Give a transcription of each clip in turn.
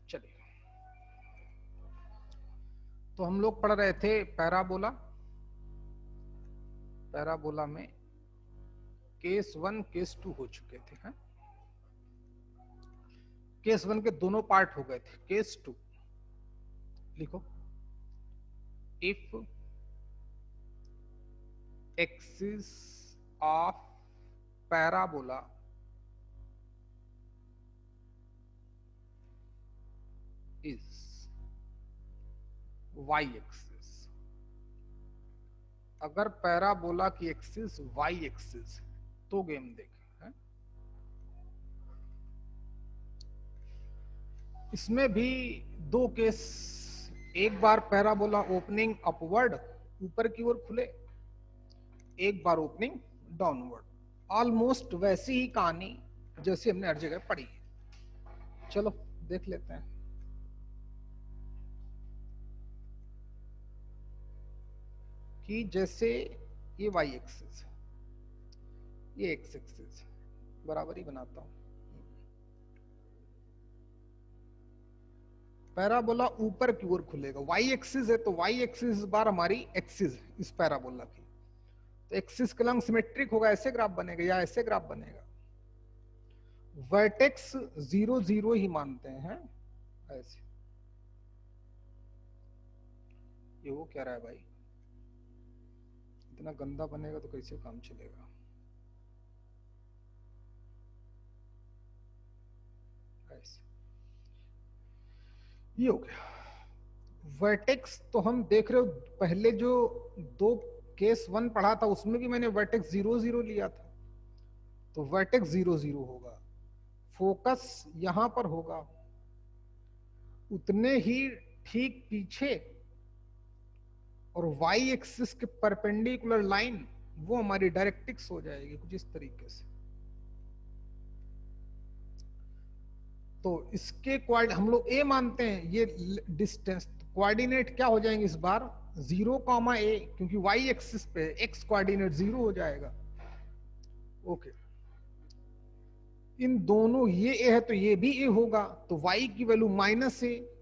चलिए, तो हम लोग पढ़ रहे थे पैराबोला। पैराबोला में केस 1 केस 2 हो चुके थे हैं? केस 1 के दोनों पार्ट हो गए थे। केस 2 लिखो, if axis of parabola is y axis, अगर पैराबोला की एक्सिस वाई एक्सिस, तो गेम देखें है? इसमें भी दो केस, एक बार पैराबोला ओपनिंग अपवर्ड ऊपर की ओर खुले, एक बार ओपनिंग डाउनवर्ड। ऑलमोस्ट वैसी ही कहानी जैसे हमने हर जगह पढ़ी है। चलो देख लेते हैं। कि जैसे ये वाई एक्सिस, ये एक्स एक्सिस, बराबर ही बनाता हूं। पैराबोला ऊपर की ओर खुलेगा, वाई एक्सिस है तो वाई एक्सिस इस बार हमारी एक्सिस है इस पैराबोला की, तो एक्सिस के लंग सिमेट्रिक होगा, ऐसे ग्राफ बनेगा या ऐसे ग्राफ बनेगा। वर्टेक्स 0 0 ही मानते हैं ऐसे। ये वो क्या रहा है भाई, इतना गंदा बनेगा तो कैसे काम चलेगा। ऐसे ये हो गया वर्टेक्स। तो हम देख रहे हो पहले जो दो केस 1 पढ़ा था उसमें भी मैंने वर्टेक्स 0 0 लिया था, तो वर्टेक्स 0 0 होगा। फोकस यहां पर होगा, उतने ही ठीक पीछे, और वाई एक्सिस के परपेंडिकुलर लाइन वो हमारी डायरेक्ट्रिक्स हो जाएगी कुछ इस तरीके से। तो इसके हम लोग ए मानते हैं, ये डिस्टेंस कोऑर्डिनेट क्या हो जाएंगे इस बार 0, a, क्योंकि वाई एक्सिस पे एक्स कोऑर्डिनेट 0 हो जाएगा। ओके, इन दोनों, ये ए है तो ये भी ए होगा, तो वाई की वैल्यू -a,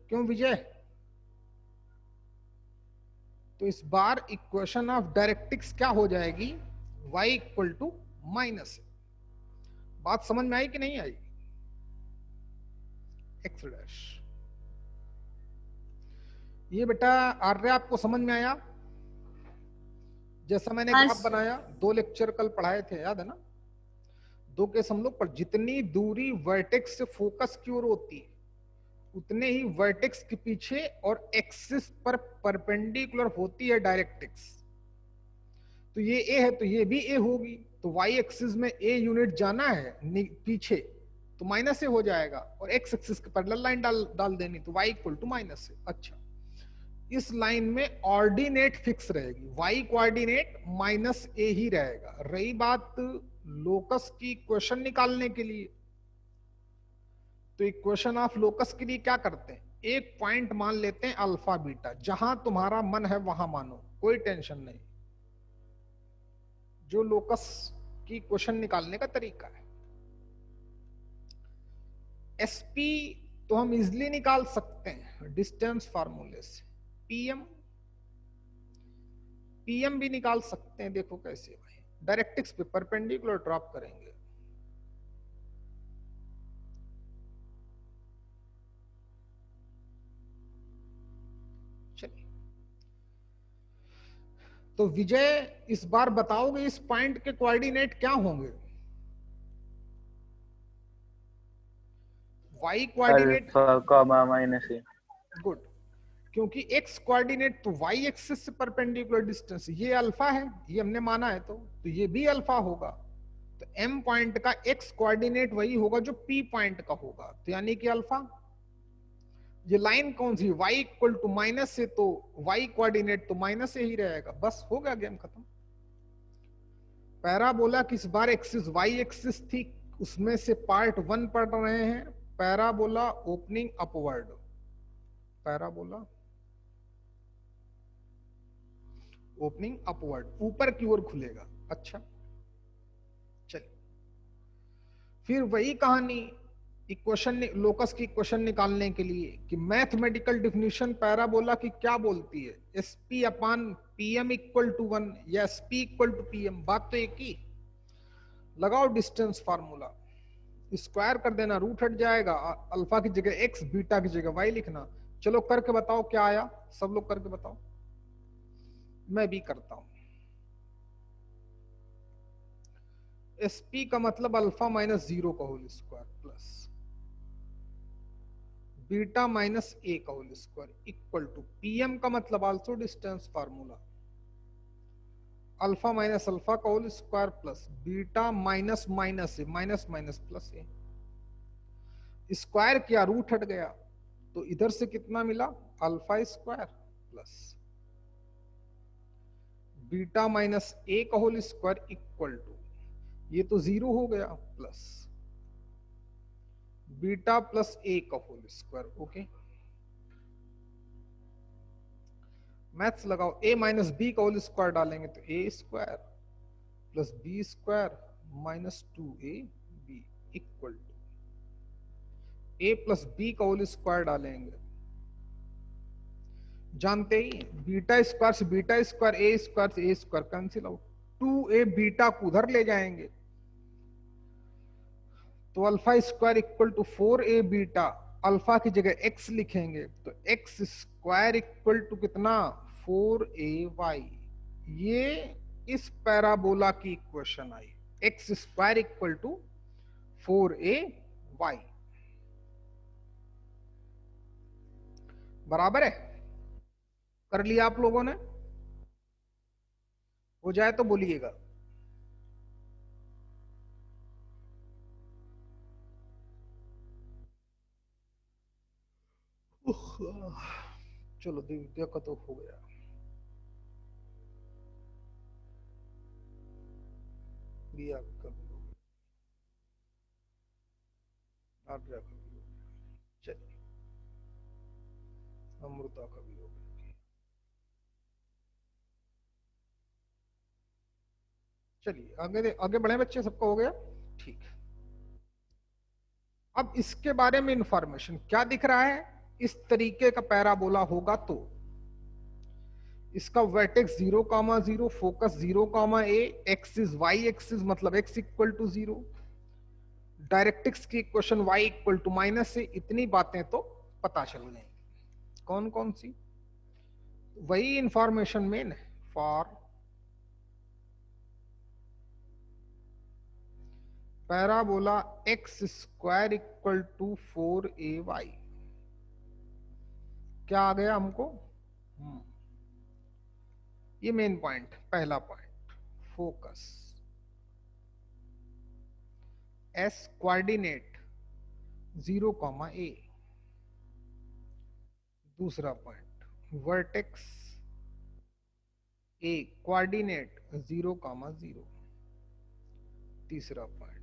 क्यों विजय? तो इस बार इक्वेशन ऑफ डायरेक्ट्रिक्स क्या हो जाएगी, y इक्वल टू -a। बात समझ में आई कि नहीं आई? एक्स डैश, ये बेटा आर्य आपको समझ में आया? जैसा मैंने ग्राफ बनाया, 2 लेक्चर कल पढ़ाए थे, याद है ना? 2 केस हम लोग पर, जितनी दूरी वर्टेक्स से फोकस की ओर होती है उतने ही वर्टेक्स के पीछे और एक्सिस पर परपेंडिकुलर होती है डायरेक्ट्रिक्स। तो ये ए है तो ये भी ए होगी, तो वाई एक्सिस में ए यूनिट जाना है पीछे तो -a हो जाएगा, और एक्स एक्सिस के पैरेलल लाइन डाल देनी, तो y इक्वल टू -a। अच्छा, इस लाइन में ऑर्डिनेट फिक्स रहेगी, y कोऑर्डिनेट -a ही रहेगा। रही बात लोकस की इक्वेशन निकालने के लिए, तो इक्वेशन ऑफ लोकस के लिए क्या करते हैं, एक पॉइंट मान लेते हैं अल्फा बीटा, जहां तुम्हारा मन है वहां मानो, कोई टेंशन नहीं। जो लोकस की इक्वेशन निकालने का तरीका है। एसपी तो हम इजिली निकाल सकते हैं डिस्टेंस फार्मूले से, पीएम भी निकाल सकते हैं। देखो कैसे भाई, डायरेक्ट्रिक्स पे परपेंडिकुलर ड्रॉप करेंगे, चलिए। तो विजय इस बार बताओगे इस पॉइंट के कोऑर्डिनेट क्या होंगे? y coordinate -a। गुड, क्योंकि x कोऑर्डिनेट तो y एक्सिस से परपेंडिकुलर डिस्टेंस, ये अल्फा है, ये हमने माना है, तो ये भी अल्फा होगा। तो m पॉइंट का x कोऑर्डिनेट वही होगा जो p पॉइंट का होगा, तो यानी कि अल्फा। ये लाइन कौन सी, y इक्वल टू -a, तो y कोऑर्डिनेट तो -a ही रहेगा। बस हो गया, गेम खत्म। पैराबोला किस बार एक्सिस y एक्सिस थी, उसमें से पार्ट 1 पढ़ रहे हैं, parabola opening upward. Parabola opening upward, ऊपर की ओर खुलेगा। अच्छा, चलिए फिर वही कहानी, इक्वेशन, लोकस की इक्वेशन निकालने के लिए कि मैथमेटिकल डिफिनीशन पैराबोला की क्या बोलती है, S P upon PM equal to 1 या S P equal to PM, बात तो एक ही। लगाओ डिस्टेंस फार्मूला, स्क्वायर कर देना, रूट हट जाएगा, अल्फा की जगह एक्स, बीटा की जगह वाई लिखना। चलो करके बताओ क्या आया, सब लोग करके बताओ, मैं भी करता हूं। एस पी का मतलब अल्फा माइनस 0 का whole square plus beta minus a का whole square equal to PM का मतलब also distance formula, alpha minus alpha का whole square plus beta minus minus a, minus minus plus a. Square किया, root हट गया, तो इधर से कितना मिला, alpha square plus beta minus a का होल स्क्वायर इक्वल टू, ये तो 0 हो गया, प्लस बीटा प्लस ए का होल स्क्वायर। ओके, मैथ्स लगाओ, a माइनस बी का होल स्क्वायर डालेंगे तो a square plus b square minus 2 ab equal to a plus b का होल स्क्वायर डालेंगे, जानते ही बीटा स्क्वायर से बीटा स्क्वायर, ए स्क्वायर से a square cancel out, 2a beta को उधर ले जाएंगे तो alpha square equal to 4a beta, alpha की जगह x लिखेंगे तो x स्क्वायर इक्वल टू कितना, 4ay। ये इस पैराबोला की इक्वेशन आई, x square equal to 4ay, बराबर है। कर लिया आप लोगों ने, हो जाए तो बोलिएगा। चलो देखो तो हो गया, प्रिया का भी हो गया, आर्या का भी हो गया, चलिए अमृता का भी हो गया। चलिए आगे आगे बढ़े बच्चे, सबका हो गया ठीक। अब इसके बारे में इंफॉर्मेशन क्या दिख रहा है, इस तरीके का पैराबोला होगा तो इसका vertex 0,0, focus 0,a, axis y axis मतलब x इक्वल टू 0, डायरेक्टिक्स की equation y equal to minus से, इतनी बातें तो पता चल गई। कौन कौन सी, वही इंफॉर्मेशन मेन है, for parabola x square equal to 4ay, क्या आ गया हमको, ये मेन पॉइंट, पहला point focus, s coordinate 0,a, दूसरा पॉइंट वर्टेक्स ए कोऑर्डिनेट 0,0, तीसरा पॉइंट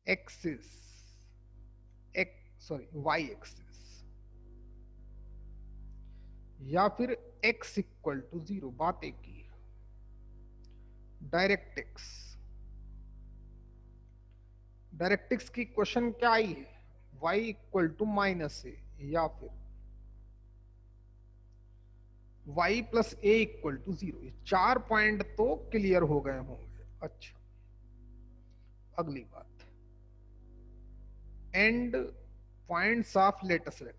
एक्सिस वाई एक्सिस या फिर x इक्वल टू 0, बात एक ही है। डायरेक्टिक्स, डायरेक्टिक्स की क्वेश्चन क्या आई है, y equal to minus a या फिर y plus a equal to 0, ये 4 पॉइंट तो क्लियर हो गए होंगे। अच्छा, अगली बात, end points of latus rectum,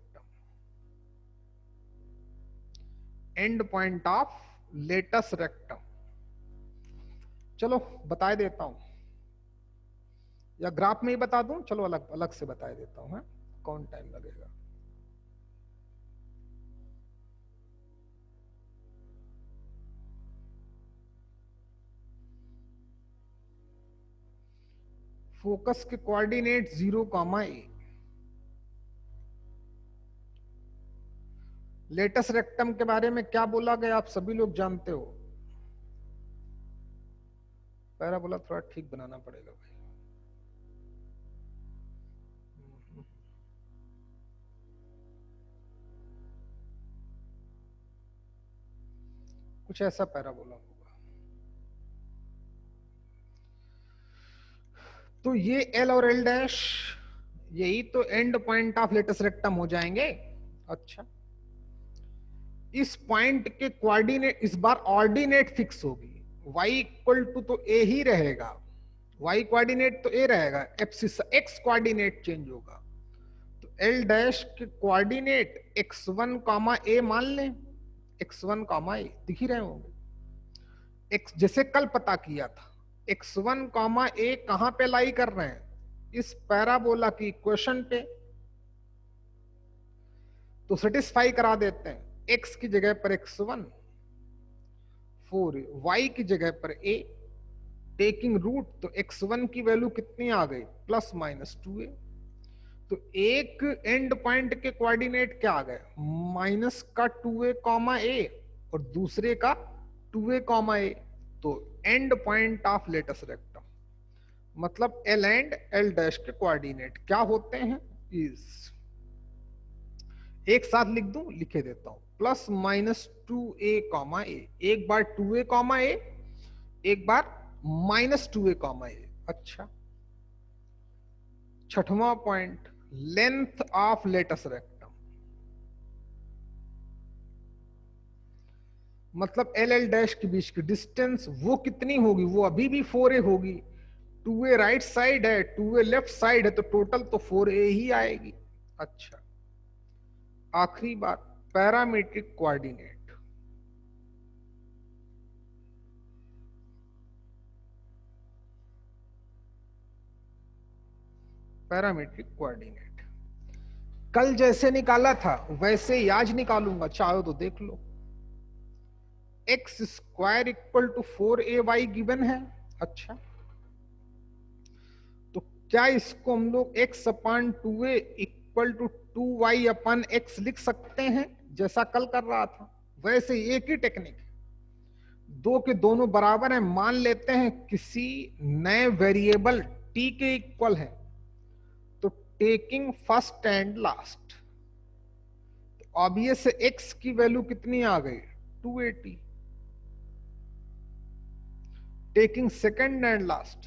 end point of latus rectum, चलो बता देता हूं या ग्राफ में ही बता दूं, चलो अलग अलग से बता देता हूं, कौन टाइम लगेगा। फोकस के कोऑर्डिनेट 0,a, लेटस रेक्टम के बारे में क्या बोला गया आप सभी लोग जानते हो, पैराबोला थोड़ा ठीक बनाना पड़ेगा भाई। कुछ ऐसा पैराबोला होगा, तो ये एल और एल डैश यही तो end point of latus rectum हो जाएंगे। अच्छा, इस पॉइंट के कोऑर्डिनेट इस बार ऑर्डिनेट फिक्स होगी, y इक्वल टू तो a ही रहेगा, y कोऑर्डिनेट तो a रहेगा, x कोऑर्डिनेट चेंज होगा। तो l डैश के कोऑर्डिनेट x1 कॉमा a मान लें, x1 कॉमा a दिख ही रहे होंगे। x जैसे कल पता किया था, x1 कॉमा a कहां पे लाई कर रहे हैं, इस पैराबोला की इक्वेशन पे। तो सेटिस्फाई करा देते हैं, x की जगह पर x1 4a, y की जगह पर a, टेकिंग रूट, तो x1 की वैल्यू कितनी आ गई, प्लस माइनस 2a। तो एक एंड पॉइंट के कोऑर्डिनेट क्या आ गए, माइनस का 2a कॉमा a और दूसरे का 2a कॉमा a। तो end point of latus rectum मतलब L एंड L डैश के कोऑर्डिनेट क्या होते हैं, इज, एक साथ लिख दूं, लिखे देता हूं, plus minus 2a comma a, एक बार 2a कॉमा a, एक बार माइनस 2a कॉमा a। अच्छा, छठवां point, length of latus rectum मतलब एल एल डैश के बीच की डिस्टेंस वो कितनी होगी, वो अभी भी 4a होगी। 2a राइट साइड है, 2a लेफ्ट साइड है, तो टोटल तो 4a ही आएगी। अच्छा, आखिरी बात, पैरामीट्रिक कोऑर्डिनेट। पैरामीट्रिक कोऑर्डिनेट कल जैसे निकाला था वैसे ही आज निकालूंगा, चाहो तो देख लो। X square equal to 4ay given है। अच्छा, तो क्या इसको हम लोग x upon 2a equal to 2y upon x लिख सकते हैं, जैसा कल कर रहा था वैसे ही एक ही टेक्निक है। दो के दोनों बराबर हैं, मान लेते हैं किसी नए वेरिएबल t के इक्वल है, तो taking first and last, obvious x की वैल्यू कितनी आ गई, 280। टेकिंग सेकंड एंड लास्ट,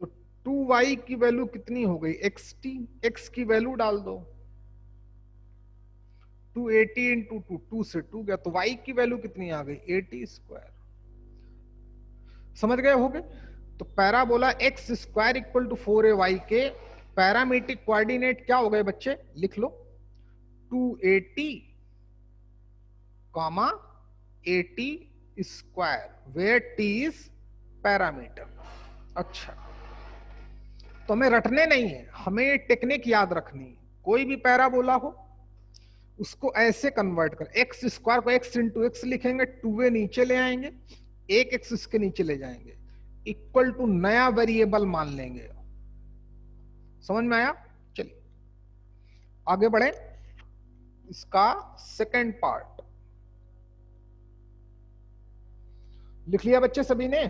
तो 2y की वैल्यू कितनी हो गई, xt, x की वैल्यू डाल दो, 280 इंटू 2, 2 से 2 गया, तो y की वैल्यू कितनी आ गई, 80 स्क्वायर। समझ गए होगे। तो parabola x square equal to 4ay के पैरामीट्रिक कोऑर्डिनेट क्या हो गए बच्चे, लिख लो, 280 comma 80 square, where t is parameter. अच्छा, तो हमें रटने नहीं है, हमें टेक्निक याद रखनी है। कोई भी पैराबोला हो उसको ऐसे कन्वर्ट कर, एक्स स्क्वायर को एक्स इंटू एक्स लिखेंगे, 2a नीचे ले आएंगे, एक एक्स इसके नीचे ले जाएंगे, इक्वल टू नया वेरिएबल मान लेंगे। समझ में आया। चलिए आगे बढ़े, इसका सेकंड पार्ट लिख लिया बच्चे सभी ने।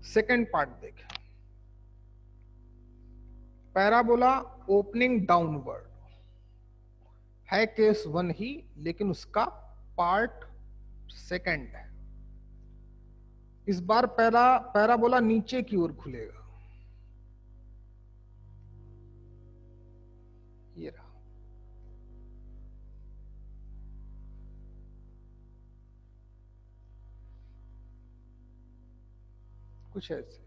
सेकंड पार्ट देखें, पैराबोला ओपनिंग डाउनवर्ड है केस 1 ही, लेकिन उसका पार्ट सेकंड है। इस बार पैराबोला नीचे की ओर खुलेगा, ये रहा। कुछ ऐसे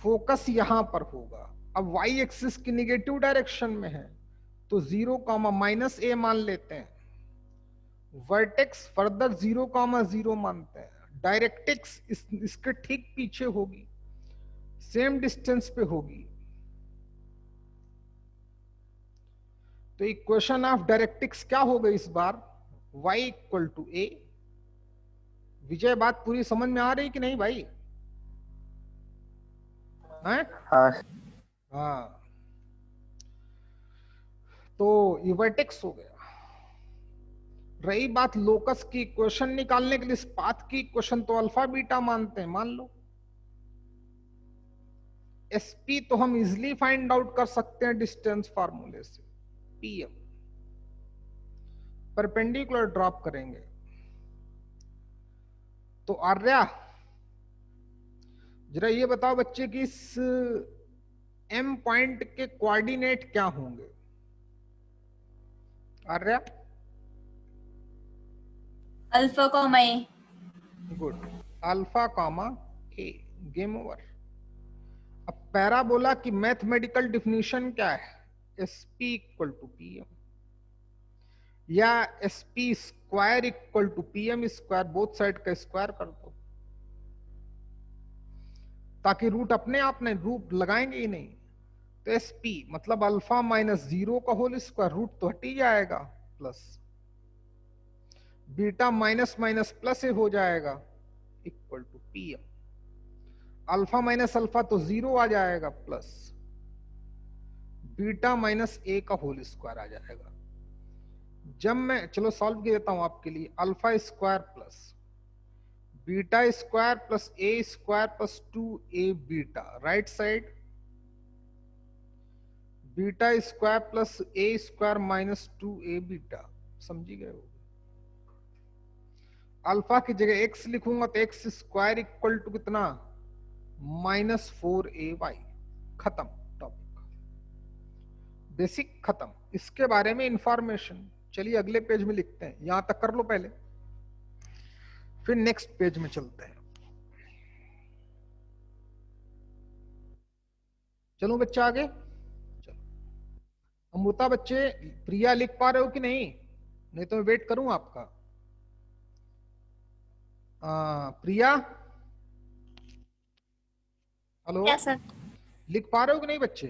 फोकस यहां पर होगा। अब y एक्सिस की निगेटिव डायरेक्शन में है, तो 0 कॉमा माइनस a मान लेते हैं, वर्टेक्स फर्दर 0 कॉमा 0 मानते हैं, डायरेक्टिक्स इसके ठीक पीछे होगी, सेम डिस्टेंस पे होगी। तो इक्वेशन ऑफ डायरेक्टिक्स क्या हो गई इस बार, y इक्वल टू a। विजय बात पूरी समझ में आ रही कि नहीं भाई, हैं? हाँ, तो ये वर्टेक्स हो गया। रही बात लोकस की इक्वेशन निकालने के लिए, इस पाथ की इक्वेशन तो अल्फा बीटा मानते हैं, मान लो। एसपी तो हम इजिली फाइंड आउट कर सकते हैं डिस्टेंस फार्मूले से, पीएम। परपेंडिकुलर ड्रॉप करेंगे तो आर्या जरा ये बताओ बच्चे कि इस एम पॉइंट के कोऑर्डिनेट क्या होंगे? Arya? Alpha comma a. Good, alpha comma a, game over. अब पैराबोला की मैथमेटिकल डिफिनीशन क्या है? S P equal to P M, या S P square equal to P M square, both side का स्क्वायर कर दो, ताकि रूट अपने आप नहीं, रूट लगाएंगे ही नहीं। तो एस पी मतलब अल्फा माइनस 0 का होल स्क्वायर, रूट तो हट ही जाएगा, plus beta minus minus plus a हो जाएगा, equal to P M. Alpha minus alpha तो 0 आ जाएगा, प्लस बीटा माइनस ए का होल स्क्वायर आ जाएगा। जब मैं, चलो सॉल्व कर देता हूं आपके लिए, alpha square plus beta square plus a square plus 2a beta, right side beta square plus a square minus 2a beta, समझी गए हो? अल्फा की जगह x लिखूंगा तो एक्स स्क्वायर इक्वल टू कितना, -4ay। खत्म टॉपिक, बेसिक खत्म। इसके बारे में इंफॉर्मेशन चलिए अगले पेज में लिखते हैं, यहां तक कर लो पहले, फिर नेक्स्ट पेज में चलते हैं। चलो बच्चा आगे चलो। अमृता बच्चे, प्रिया लिख पा रहे हो कि नहीं? नहीं तो मैं वेट करूं आपका। प्रिया, हेलो, क्या सर? लिख पा रहे हो कि नहीं बच्चे?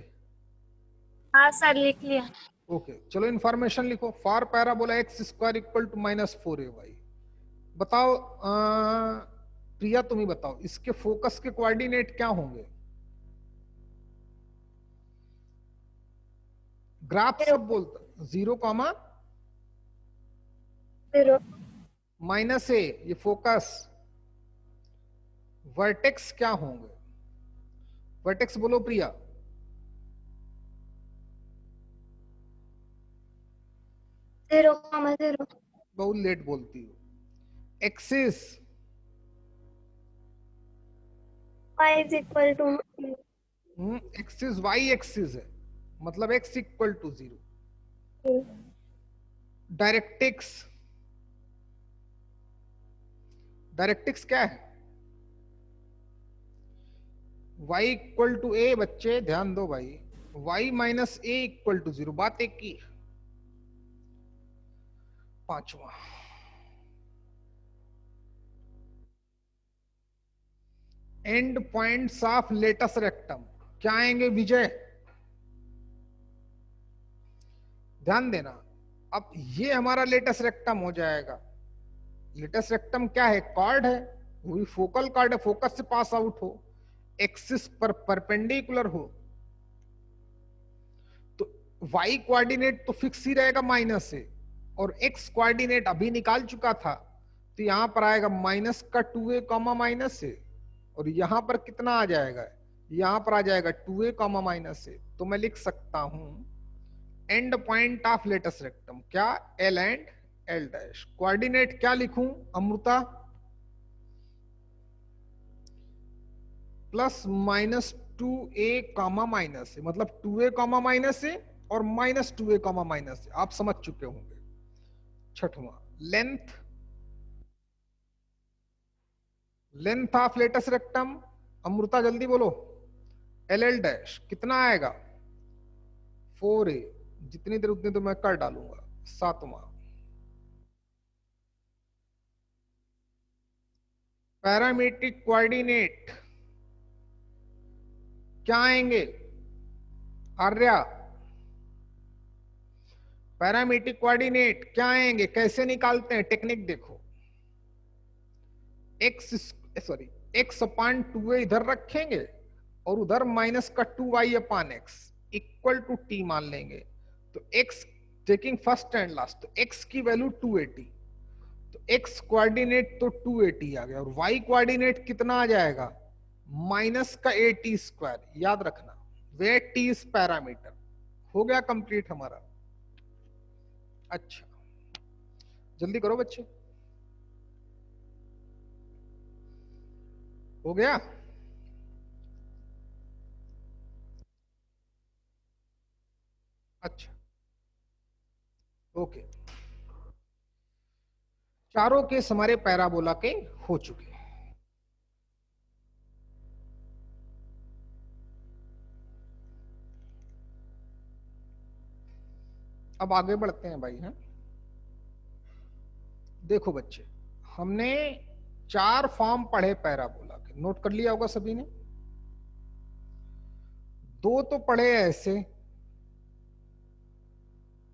हाँ सर, लिख लिया। ओके चलो इन्फॉर्मेशन लिखो। For parabola x square equal to -4ay। बताओ प्रिया तुम ही बताओ, इसके फोकस के कोऑर्डिनेट क्या होंगे? ग्राफ सब बोलता 0, 0 -a, ये फोकस। वर्टेक्स क्या होंगे? वर्टेक्स बोलो प्रिया। 0,0 बहुत लेट बोलती हो। Axis, y is equal to axis y axis है, मतलब x equal to 0। Directrix, directrix क्या है? y इक्वल टू ए, बच्चे ध्यान दो भाई, y माइनस ए इक्वल टू 0, बात एक की। पांचवा, end points of latus rectum क्या आएंगे विजय? ध्यान देना। अब ये हमारा लेटस रेक्टम हो जाएगा। लेटस रेक्टम क्या है? कॉर्ड है, वो भी फोकल कॉर्ड है, फोकस से पास आउट हो, एक्सिस पर परपेंडिकुलर हो, तो y कोऑर्डिनेट तो फिक्स ही रहेगा माइनस से, और x कोऑर्डिनेट अभी निकाल चुका था, तो यहां पर आएगा माइनस का 2a कॉमा माइनस से, और यहां पर कितना आ जाएगा? यहां पर आ जाएगा 2a कॉमा माइनस से। तो मैं लिख सकता हूं end point of latus rectum क्या, L and L dash. Coordinate क्या लिखूं अमृता? +-2a कॉमा माइनस से, मतलब 2a कॉमा माइनस से और -2a कॉमा माइनस से, आप समझ चुके होंगे। छठवां, length, length of latus rectum Amrita जल्दी बोलो। LL डैश कितना आएगा? 4a, जितनी देर उतनी तो मैं कर डालूंगा। सातवां, पैरामीट्रिक कोऑर्डिनेट क्या आएंगे आर्या? पैरामीट्रिक कोऑर्डिनेट क्या आएंगे, कैसे निकालते हैं? टेक्निक देखो, x अपान 2a इधर रखेंगे और उधर माइनस का 2y upon x equal to t मान लेंगे। तो x taking first and last, तो x की वैल्यू 280, तो x कोऑर्डिनेट तो 280 आ गया, और y कोऑर्डिनेट कितना आ जाएगा? माइनस का 80 स्क्वायर। याद रखना वे t इज पैरामीटर। हो गया कंप्लीट हमारा। अच्छा जल्दी करो बच्चे, हो गया? अच्छा, ओके। चारों केस हमारे पैराबोला के हो चुके हैं। अब आगे बढ़ते हैं भाई। हैं, देखो बच्चे, हमने 4 फॉर्म पढ़े पैराबोला के, नोट कर लिया होगा सभी ने। 2 तो पढ़े ऐसे,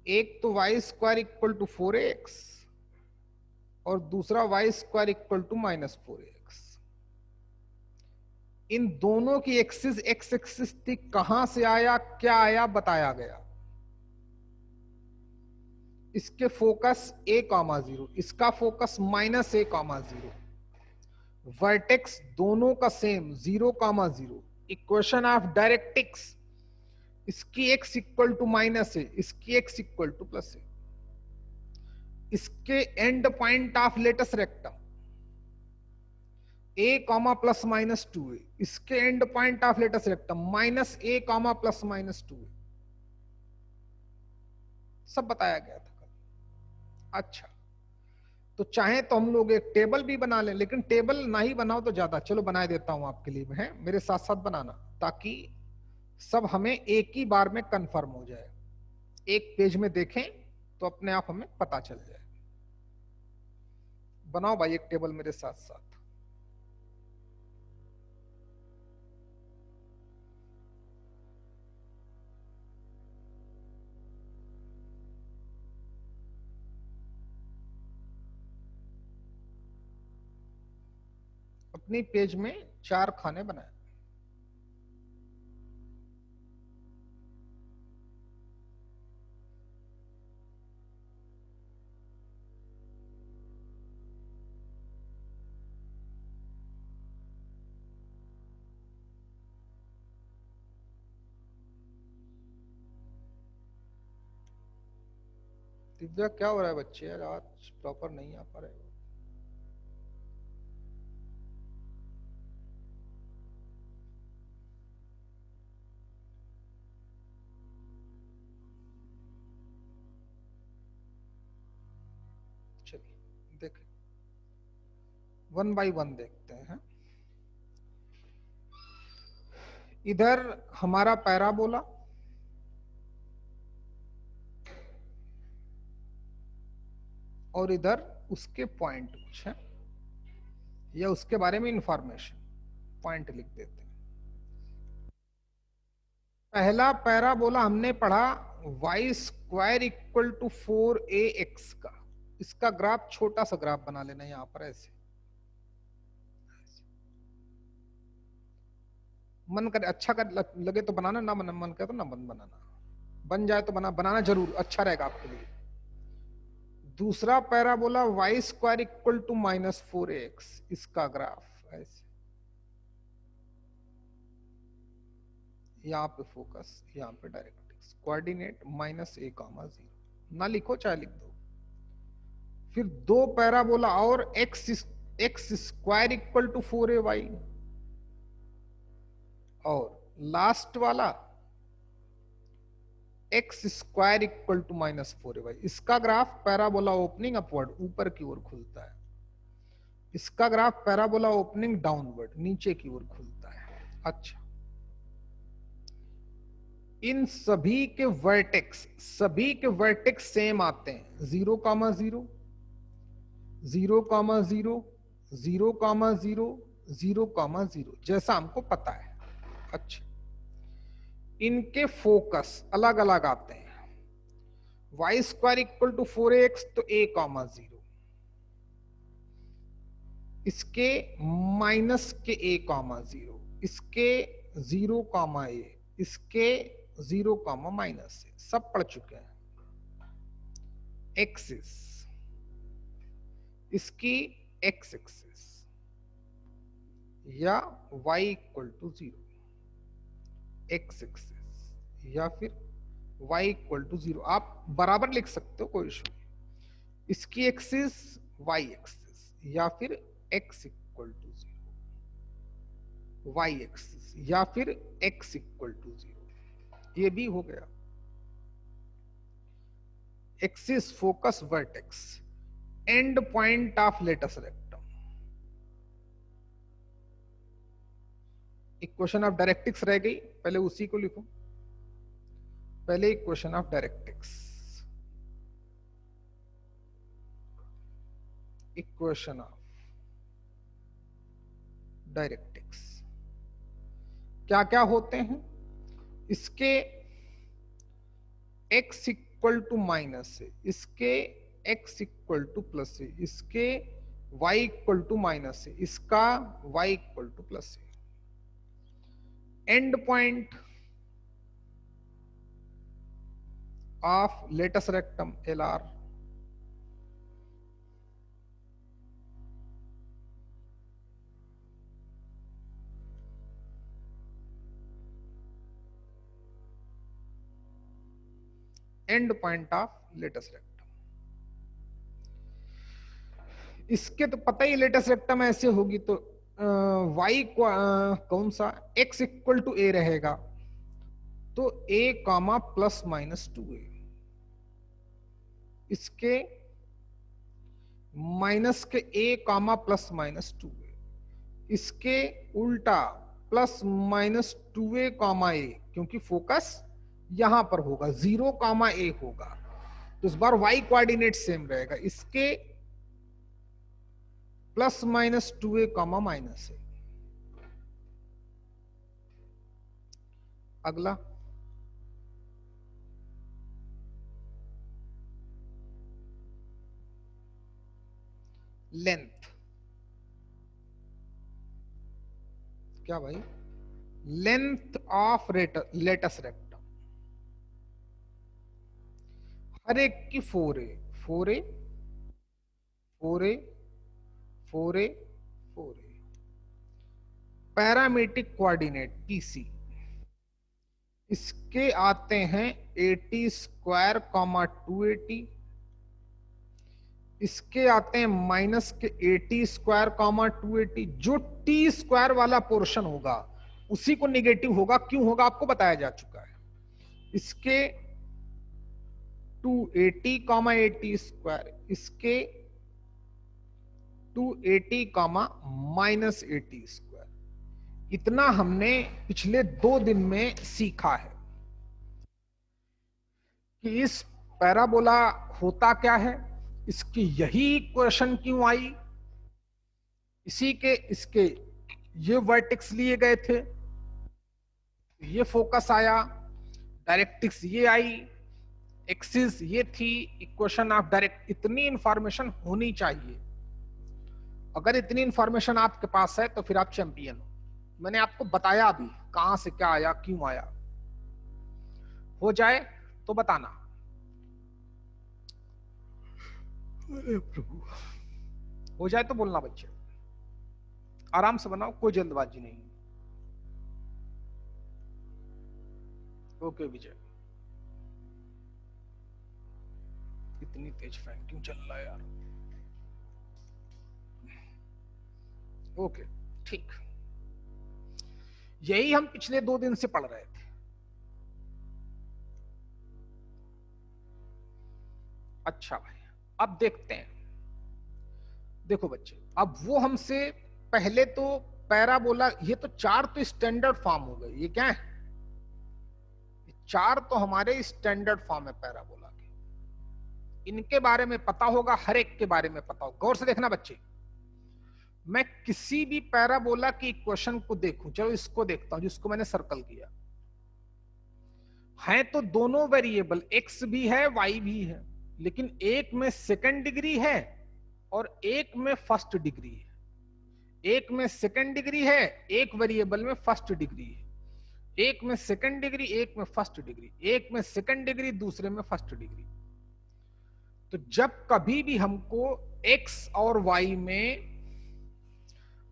एक तो Y square equal to 4x और दूसरा y square equal to -4x। इन दोनों की एक्सिस एक्स एक्सिस थी, कहां से आया क्या आया बताया गया। इसके फोकस a,0, इसका फोकस -a,0। वर्टेक्स दोनों का सेम 0,0। इक्वेशन ऑफ डायरेक्टिक्स, इसकी x इक्वल टू -a, इसकी x इक्वल टू +a। इसके end point of latus rectum a, +-2a, इसके end point of latus rectum -a, +-2a। सब बताया गया था। अच्छा, तो चाहे तो हम लोग एक टेबल भी बना लें, लेकिन टेबल ना ही बनाओ तो ज्यादा, चलो बना देता हूं आपके लिए, है मेरे साथ साथ बनाना, ताकि सब हमें एक ही बार में कंफर्म हो जाए। एक पेज में देखें तो अपने आप हमें पता चल जाए। बनाओ भाई एक टेबल मेरे साथ साथ। अपनी पेज में 4 खाने बनाए। दिव्या क्या हो रहा है बच्चे, यार आज प्रॉपर नहीं आ पा रहे हो। चलिए देखें, 1 बाय 1 देखते हैं। इधर हमारा पैराबोला, और इधर उसके पॉइंट कुछ है, या उसके बारे में इंफॉर्मेशन, पॉइंट लिख देते हैं। पहला पैराबोला हमने पढ़ा Y square equal to 4ax का। इसका ग्राफ छोटा सा ग्राफ बना लेना यहां पर ऐसे, मन करे अच्छा कर लगे तो बनाना, ना मन करे तो ना बनाना, बन जाए तो बनाना जरूर, अच्छा रहेगा आपके लिए। दूसरा parabola y square equal to -4ax, इसका ग्राफ ऐसे, यहाँ पे फोकस, यहाँ पे डायरेक्ट कोऑर्डिनेट -a,0। ना लिखो चाहे लिख दो। फिर 2 पैराबोला और x square equal to 4ay, और लास्ट वाला x square equal to -4ay। इसका ग्राफ पैराबोला ओपनिंग अपवर्ड, ऊपर की ओर खुलता है। इसका ग्राफ पैराबोला ओपनिंग डाउनवर्ड, नीचे की ओर खुलता है। अच्छा, इन सभी के वर्टेक्स सेम आते हैं, 0,0, 0,0, 0,0, 0,0, जैसा हमको पता है। अच्छा, इनके फोकस अलग अलग आते हैं। Y square equal to 4ax तो a,0, इसके माइनस के a,0, इसके 0,a, इसके 0,-, सब पढ़ चुके हैं। एक्सिस, इसकी एक्स एक्सिस, या y equal to 0, x axis, या फिर y इक्वल टू 0, आप बराबर लिख सकते हो, कोई इशू नहीं। इसकी एक्सिस y एक्सिस, या फिर x equal to 0, y axis, या फिर x इक्वल टू 0, ये भी हो गया। Axis focus vertex, end point of latus rectum. Equation of directrix रह गई, पहले उसी को लिखो। पहले equation of directrix, equation of directrix क्या क्या होते हैं? इसके x इक्वल टू माइनस है, इसके x इक्वल टू प्लस है, इसके y इक्वल टू माइनस है, इसका y इक्वल टू प्लस है। End point of latus rectum LR, end point of latus rectum. इसके तो पता ही लेटस रेक्टम ऐसे होगी, तो y कौन सा x इक्वल टू a रहेगा, तो a comma plus minus 2a, इसके माइनस के a comma plus minus 2a, इसके उल्टा plus minus 2a comma a, क्योंकि फोकस यहां पर होगा, 0 कामा a होगा, तो इस बार y कोऑर्डिनेट सेम रहेगा, इसके plus minus 2a comma minus a। अगला लेंथ, क्या भाई? लेंथ ऑफ लेटस रेक्टम, हर एक की 4a 4a 4a 4a 4a। Parametric coordinate PC, इसके आते हैं 80 स्क्वायर कॉमा 280, इसके आते हैं माइनस के 80 स्क्वायर कॉमा 280। जो t स्क्वायर वाला पोर्शन होगा उसी को निगेटिव होगा, क्यों होगा आपको बताया जा चुका है। इसके 280 कॉमा 80 स्क्वायर, इसके 280 कॉमा माइनस 80 स्क्वायर। इतना हमने पिछले 2 दिन में सीखा है कि इस पैराबोला होता क्या है, इसकी यही इक्वेशन क्यों आई, इसी के इसके ये वर्टेक्स लिए गए थे, ये फोकस आया, डायरेक्ट्रिक्स ये आई, एक्सिस ये थी, इक्वेशन ऑफ डायरेक्ट। इतनी इंफॉर्मेशन होनी चाहिए। अगर इतनी इंफॉर्मेशन आपके पास है तो फिर आप चैंपियन हो। मैंने आपको बताया भी कहां से क्या आया, क्यों आया। हो जाए तो बताना। अरे प्रभु, हो जाए तो बोलना बच्चे, आराम से बनाओ, कोई जल्दबाजी नहीं। ओके विजय, इतनी तेज फैन क्यों चल रहा है यार? ओके ठीक, यही हम पिछले 2 दिन से पढ़ रहे थे। अच्छा भाई, अब देखते हैं। देखो बच्चे, अब वो हमसे पहले तो पैराबोला, ये तो 4 तो स्टैंडर्ड फॉर्म हो गए। ये क्या है? 4 तो हमारे स्टैंडर्ड फॉर्म है पैराबोला के। इनके बारे में पता होगा, हर एक के बारे में पता होगा। गौर से देखना बच्चे, मैं किसी भी पैराबोला की इक्वेशन को देखूं, चलो इसको देखता हूं जिसको मैंने सर्कल किया है, तो दोनों वेरिएबल x भी है y भी है, लेकिन एक में सेकंड डिग्री है और एक में फर्स्ट डिग्री है। एक में सेकंड डिग्री है, एक वेरिएबल में फर्स्ट डिग्री है। एक में सेकंड डिग्री, एक में फर्स्ट डिग्री, एक में सेकंड डिग्री, दूसरे में फर्स्ट डिग्री। तो जब कभी भी हमको x और y में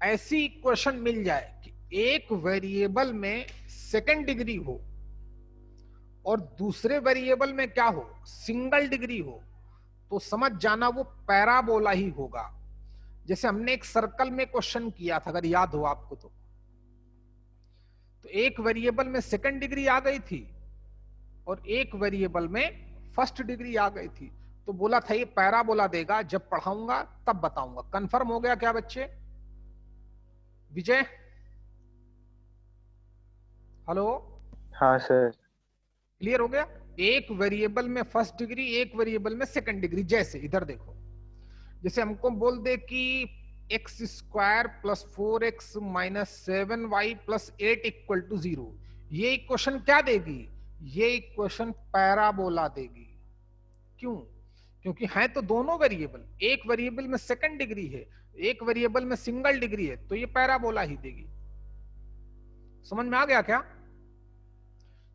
ऐसी इक्वेशन मिल जाए कि एक वेरिएबल में सेकंड डिग्री हो और दूसरे वेरिएबल में क्या हो, सिंगल डिग्री हो, तो समझ जाना वो पैराबोला ही होगा। जैसे हमने एक सर्कल में क्वेश्चन किया था, अगर याद हो आपको तो एक वेरिएबल में सेकंड डिग्री आ गई थी और एक वेरिएबल में फर्स्ट डिग्री आ गई थी, तो बोला था ये पैराबोला देगा, जब पढ़ाऊंगा तब बताऊंगा। कंफर्म हो गया क्या बच्चे? विजय, हेलो, हाँ सर। क्लियर हो गया? एक वेरिएबल में फर्स्ट डिग्री, एक वेरिएबल में सेकंड डिग्री। जैसे इधर देखो, जैसे हमको बोल दे कि x square plus 4x minus 7y plus 8 equal to 0, ये इक्वेशन क्या देगी? ये इक्वेशन पैराबोला देगी। क्यों? क्योंकि है तो दोनों वेरिएबल, एक वेरिएबल में सेकंड डिग्री है, एक वेरिएबल में सिंगल डिग्री है, तो ये पैराबोला ही देगी। समझ में आ गया क्या?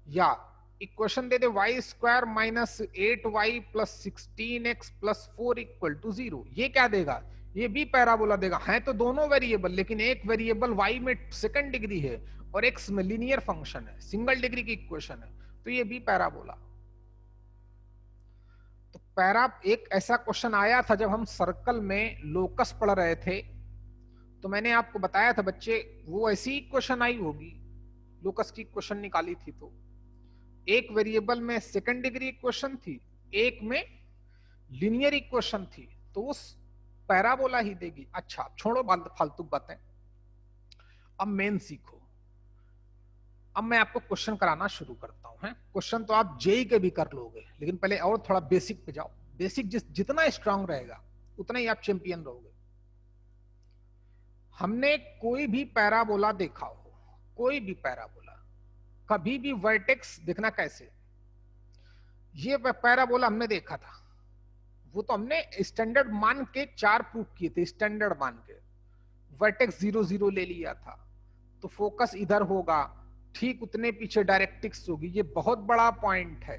या इक्वेशन दे दे y square minus 8y plus 16x plus 4 equal to 0, ये क्या देगा? ये भी पैराबोला देगा। है तो दोनों वेरिएबल, लेकिन एक वेरिएबल y में सेकंड डिग्री है और x में लीनियर फंक्शन है, सिंगल डिग्री की इक्वेशन है, तो ये भी पैराबोला। तो पैरा एक ऐसा क्वेश्चन आया था जब हम सर्कल में लोकस पढ़ रहे थे, तो मैंने आपको बताया था बच्चे, वो ऐसी इक्वेशन आई होगी, लोकस की इक्वेशन निकाली थी, तो एक वेरिएबल में सेकंड डिग्री इक्वेशन थी, एक में लीनियर इक्वेशन थी, तो उस पैराबोला ही देगी। अच्छा छोड़ो फालतू बातें, अब मेन सीखो। अब मैं आपको क्वेश्चन कराना शुरू करता हूं। क्वेश्चन तो आप जेई के भी कर लोगे, लेकिन पहले और थोड़ा बेसिक पे जाओ। बेसिक जितना स्ट्रांग रहेगा उतना ही आप चैंपियन रहोगे। हमने कोई भी पैराबोला देखा हो, कोई भी पैराबोला, कभी भी वर्टेक्स देखना कैसे, ये पैराबोला हमने देखा था, वो तो हमने स्टैंडर्ड मान के 4 प्रूफ किए थे, स्टैंडर्ड मान के। वर्टेक्स 0 0 ले लिया था, तो फोकस इधर होगा, ठीक उतने पीछे डायरेक्ट्रिक्स होगी। ये बहुत बड़ा पॉइंट है,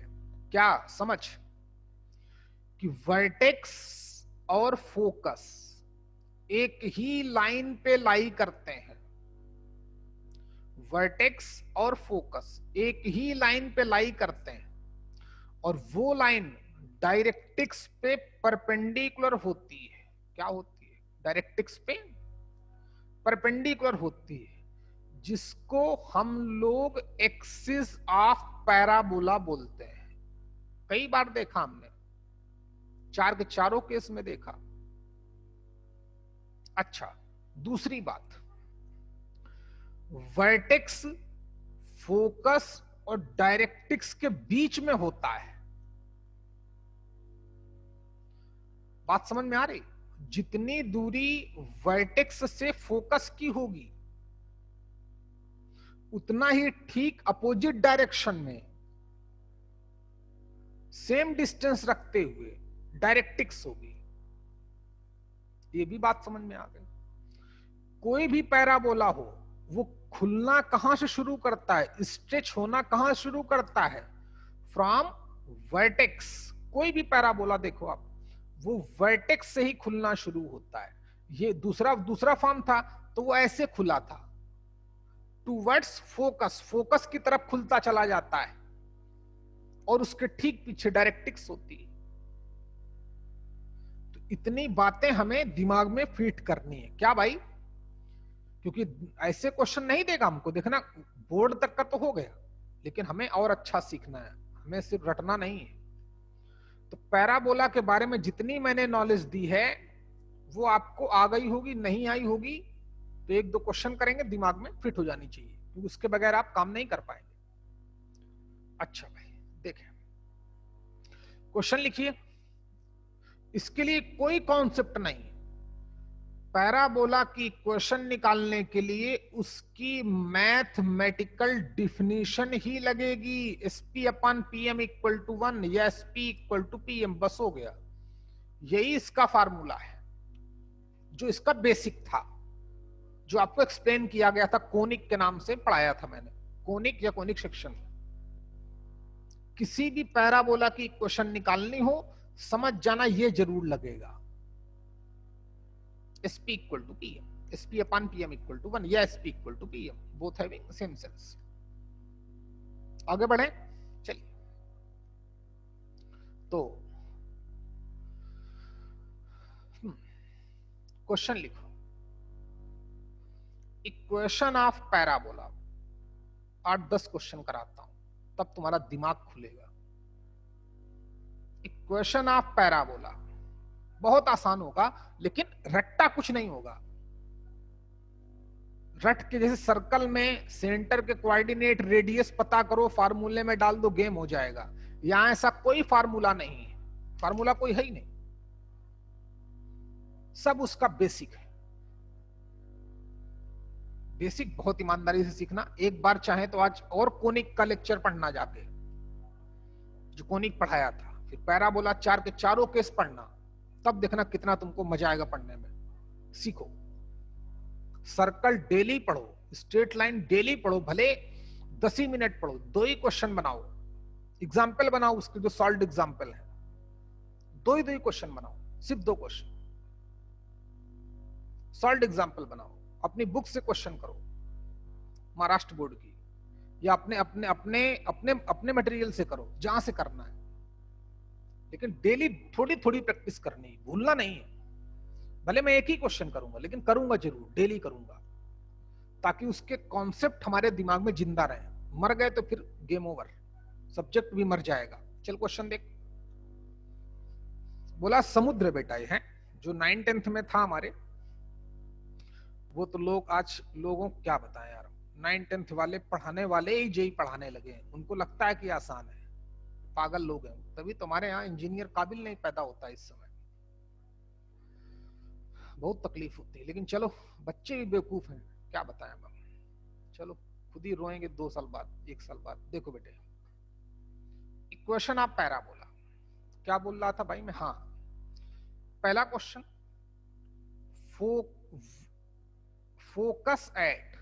क्या समझ, कि वर्टेक्स और फोकस एक ही लाइन पे लाई करते हैं। वर्टेक्स और फोकस एक ही लाइन पे लाई करते हैं, और वो लाइन डायरेक्ट्रिक्स पे परपेंडिकुलर होती है। क्या होती है? डायरेक्ट्रिक्स पे परपेंडिकुलर होती है, जिसको हम लोग एक्सिस ऑफ पैराबोला बोलते हैं। कई बार देखा हमने, 4 के चारों केस में देखा। अच्छा दूसरी बात, वर्टेक्स फोकस और डायरेक्ट्रिक्स के बीच में होता है। बात समझ में आ रही? जितनी दूरी वर्टेक्स से फोकस की होगी, उतना ही ठीक अपोजिट डायरेक्शन में सेम डिस्टेंस रखते हुए डायरेक्ट्रिक्स होगी। ये भी बात समझ में आ गई। कोई भी पैराबोला हो, वो खुलना कहां से शुरू करता है, स्ट्रेच होना कहां शुरू करता है? From vertex. कोई भी पैराबोला देखो आप, वो वर्टेक्स से ही खुलना शुरू होता है। ये दूसरा फॉर्म था, तो वो ऐसे खुला था, टूवर्ड्स फोकस, फोकस की तरफ खुलता चला जाता है, और उसके ठीक पीछे डायरेक्ट्रिक्स होती है। तो इतनी बातें हमें दिमाग में फिट करनी है, क्या भाई? क्योंकि ऐसे क्वेश्चन नहीं देगा हमको, देखना बोर्ड तक का तो हो गया, लेकिन हमें और अच्छा सीखना है, हमें सिर्फ रटना नहीं है। तो पैराबोला के बारे में जितनी मैंने नॉलेज दी है, वो आपको आ गई होगी, नहीं आई होगी तो 1-2 क्वेश्चन करेंगे, दिमाग में फिट हो जानी चाहिए, क्योंकि उसके बगैर आप काम नहीं कर पाएंगे। अच्छा भाई देखें, क्वेश्चन लिखिए। इसके लिए कोई कॉन्सेप्ट नहीं, पैराबोला की इक्वेशन निकालने के लिए उसकी मैथमेटिकल डिफिनीशन ही लगेगी। SP upon PM equal to 1 या SP इक्वल टू PM, बस हो गया। यही इसका फार्मूला है, जो इसका बेसिक था, जो आपको एक्सप्लेन किया गया था, कोनिक के नाम से पढ़ाया था मैंने, कोनिक या कोनिक सेक्शन। किसी भी पैराबोला की इक्वेशन निकालनी हो, समझ जाना ये जरूर लगेगा, SP equal to PM, SP upon PM equal to 1 या SP equal to PM, both having same sense। आगे बढ़े, चलिए। तो क्वेश्चन लिखो, इक्वेशन ऑफ पैराबोला। 8-10 क्वेश्चन कराता हूं, तब तुम्हारा दिमाग खुलेगा। इक्वेशन ऑफ पैराबोला, बहुत आसान होगा लेकिन रट्टा कुछ नहीं होगा। रट के जैसे सर्कल में सेंटर के कोऑर्डिनेट रेडियस पता करो, फार्मूले में डाल दो, गेम हो जाएगा। यहां ऐसा कोई फार्मूला नहीं है, फार्मूला कोई है ही नहीं, सब उसका बेसिक है। बेसिक बहुत ईमानदारी से सीखना। एक बार चाहे तो आज और कोनिक का लेक्चर पढ़ना जाके, जो कोनिक पढ़ाया था, फिर पैराबोला 4 के चारों केस पढ़ना, तब देखना कितना तुमको मजा आएगा पढ़ने में। सीखो, सर्कल डेली पढ़ो, स्ट्रेट लाइन डेली पढ़ो, भले 10 ही मिनट पढ़ो, 2 ही क्वेश्चन बनाओ, एग्जाम्पल बनाओ उसके जो सॉल्व एग्जाम्पल है, 2 ही क्वेश्चन बनाओ, सिर्फ 2 क्वेश्चन सॉल्व एग्जाम्पल बनाओ, अपनी बुक से क्वेश्चन करो महाराष्ट्र बोर्ड की, या अपने अपने अपने अपने अपने मटेरियल से करो, जहां से करना है, लेकिन डेली थोड़ी थोड़ी प्रैक्टिस करनी, भूलना नहीं है। भले मैं एक ही क्वेश्चन करूंगा लेकिन करूंगा जरूर, डेली करूंगा, ताकि उसके कॉन्सेप्ट हमारे दिमाग में जिंदा रहे। मर गए तो फिर गेम ओवर, सब्जेक्ट भी मर जाएगा। चल क्वेश्चन देख। बोला समुद्र बेटा ये है जो 9th-10th में था हमारे, वो तो लोग आज लोगों को क्या बताएं यार, 9th-10th वाले पढ़ाने वाले ही जेई पढ़ाने लगे हैं, उनको लगता है कि आसान है, पागल लोग हैं। तभी तुम्हारे यहाँ इंजीनियर काबिल नहीं पैदा होता इस समय, बहुत तकलीफ होती है। लेकिन चलो, बच्चे भी बेवकूफ हैं, क्या बताएं हम, चलो खुद ही रोएंगे 2 साल बाद, 1 साल बाद। देखो बेटे, इक्वेशन ऑफ पैराबोला, क्या बोल रहा था भाई मैं, हाँ पहला क्वेश्चन, फोकस एट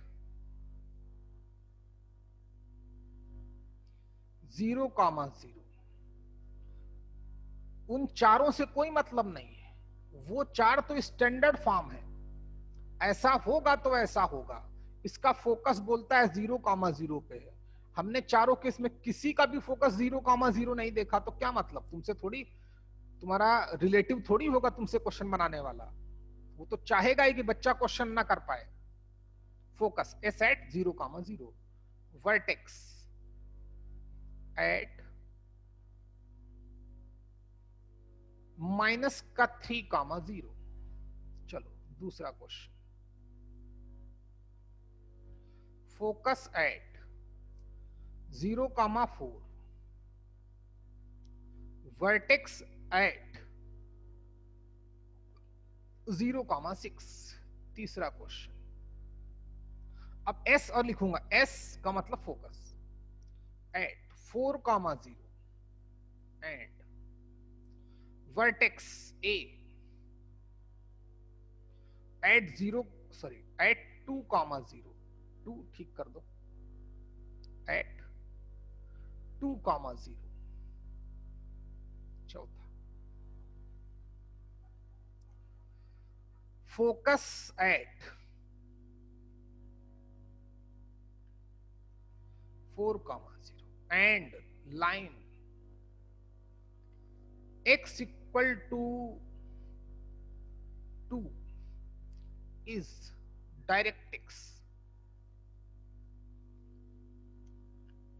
0,0, उन चारों से कोई मतलब नहीं है, वो 4 तो स्टैंडर्ड फॉर्म है, ऐसा होगा तो ऐसा होगा। इसका फोकस बोलता है 0,0 पे है। हमने चारों केस में किसी का भी फोकस 0,0 नहीं देखा, तो क्या मतलब, तुमसे थोड़ी, तुम्हारा रिलेटिव थोड़ी होगा तुमसे क्वेश्चन बनाने वाला, वो तो चाहेगा ही कि बच्चा क्वेश्चन ना कर पाए। Focus S at 0,0, vertex at -3,0। चलो दूसरा question, focus at 0,4, vertex at 0,6। तीसरा क्वेश्चन, अब एस और लिखूंगा, एस का मतलब focus, at 4,0 and vertex A at 2,0, 2 ठीक कर दो, एट 2,0। चौथा, focus at 4,0 and line x equal to 2 is directrix।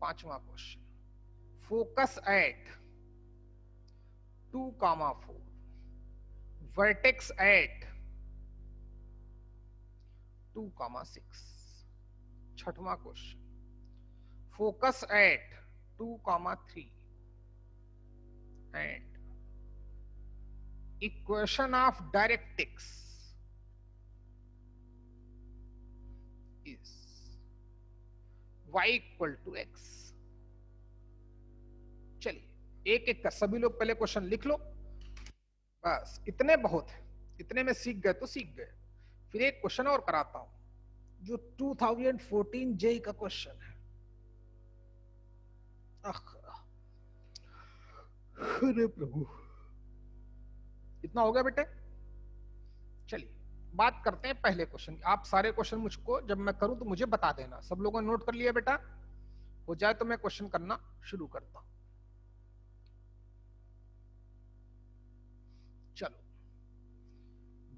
पांचवा question, focus at 2,4, vertex at 2,6। छठवां question, focus at 2,3 and equation of directrix is y equal to x। चलिए एक एक कर, सभी लोग पहले क्वेश्चन लिख लो, बस इतने बहुत है, इतने में सीख गए तो सीख गए। फिर एक क्वेश्चन और कराता हूं जो 2014 जेई का क्वेश्चन है। अरे प्रभु, इतना हो गया बेटे। चलिए बात करते हैं पहले क्वेश्चन की। आप सारे क्वेश्चन मुझको जब मैं करूं तो मुझे बता देना। सब लोगों ने नोट कर लिया बेटा? हो जाए तो मैं क्वेश्चन करना शुरू करता हूं। चलो,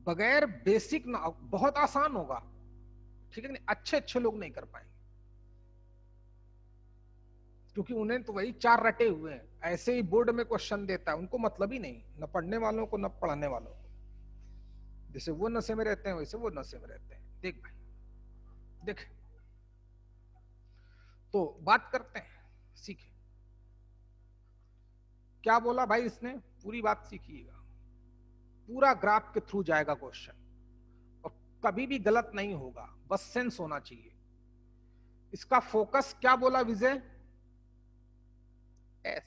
बगैर बेसिक ना, बहुत आसान होगा, ठीक है, अच्छे अच्छे लोग नहीं कर पाएंगे। क्योंकि उन्हें तो वही 4 रटे हुए हैं, ऐसे ही बोर्ड में क्वेश्चन देता है, उनको मतलब ही नहीं, न पढ़ने वालों को न पढ़ाने वालों को। जैसे वो नशे में रहते हैं वैसे वो नशे में रहते हैं। देख भाई देख, तो बात करते हैं, सीखे क्या बोला भाई इसने, पूरी बात सीखिएगा, पूरा ग्राफ के थ्रू जाएगा क्वेश्चन, और कभी भी गलत नहीं होगा, बस सेंस होना चाहिए। इसका फोकस क्या बोला विजय, एस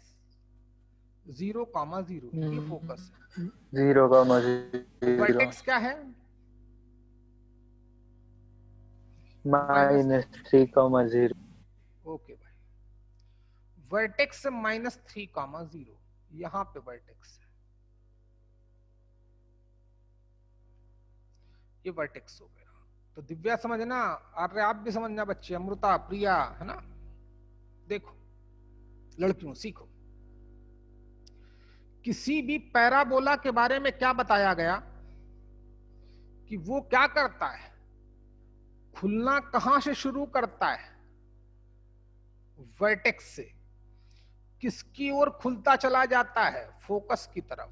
0,0, ये फोकस है। 0,0, वर्टेक्स क्या है, -3,0। ओके भाई, वर्टेक्स -3,0, यहां पे वर्टेक्स है, ये वर्टेक्स हो गया। तो दिव्या समझना, अरे आप भी समझना बच्चे, अमृता, प्रिया, है ना। देखो लड़कियों सीखो, किसी भी पैराबोला के बारे में क्या बताया गया कि वो क्या करता है, खुलना कहां से शुरू करता है, वर्टेक्स से, किसकी ओर खुलता चला जाता है, फोकस की तरफ।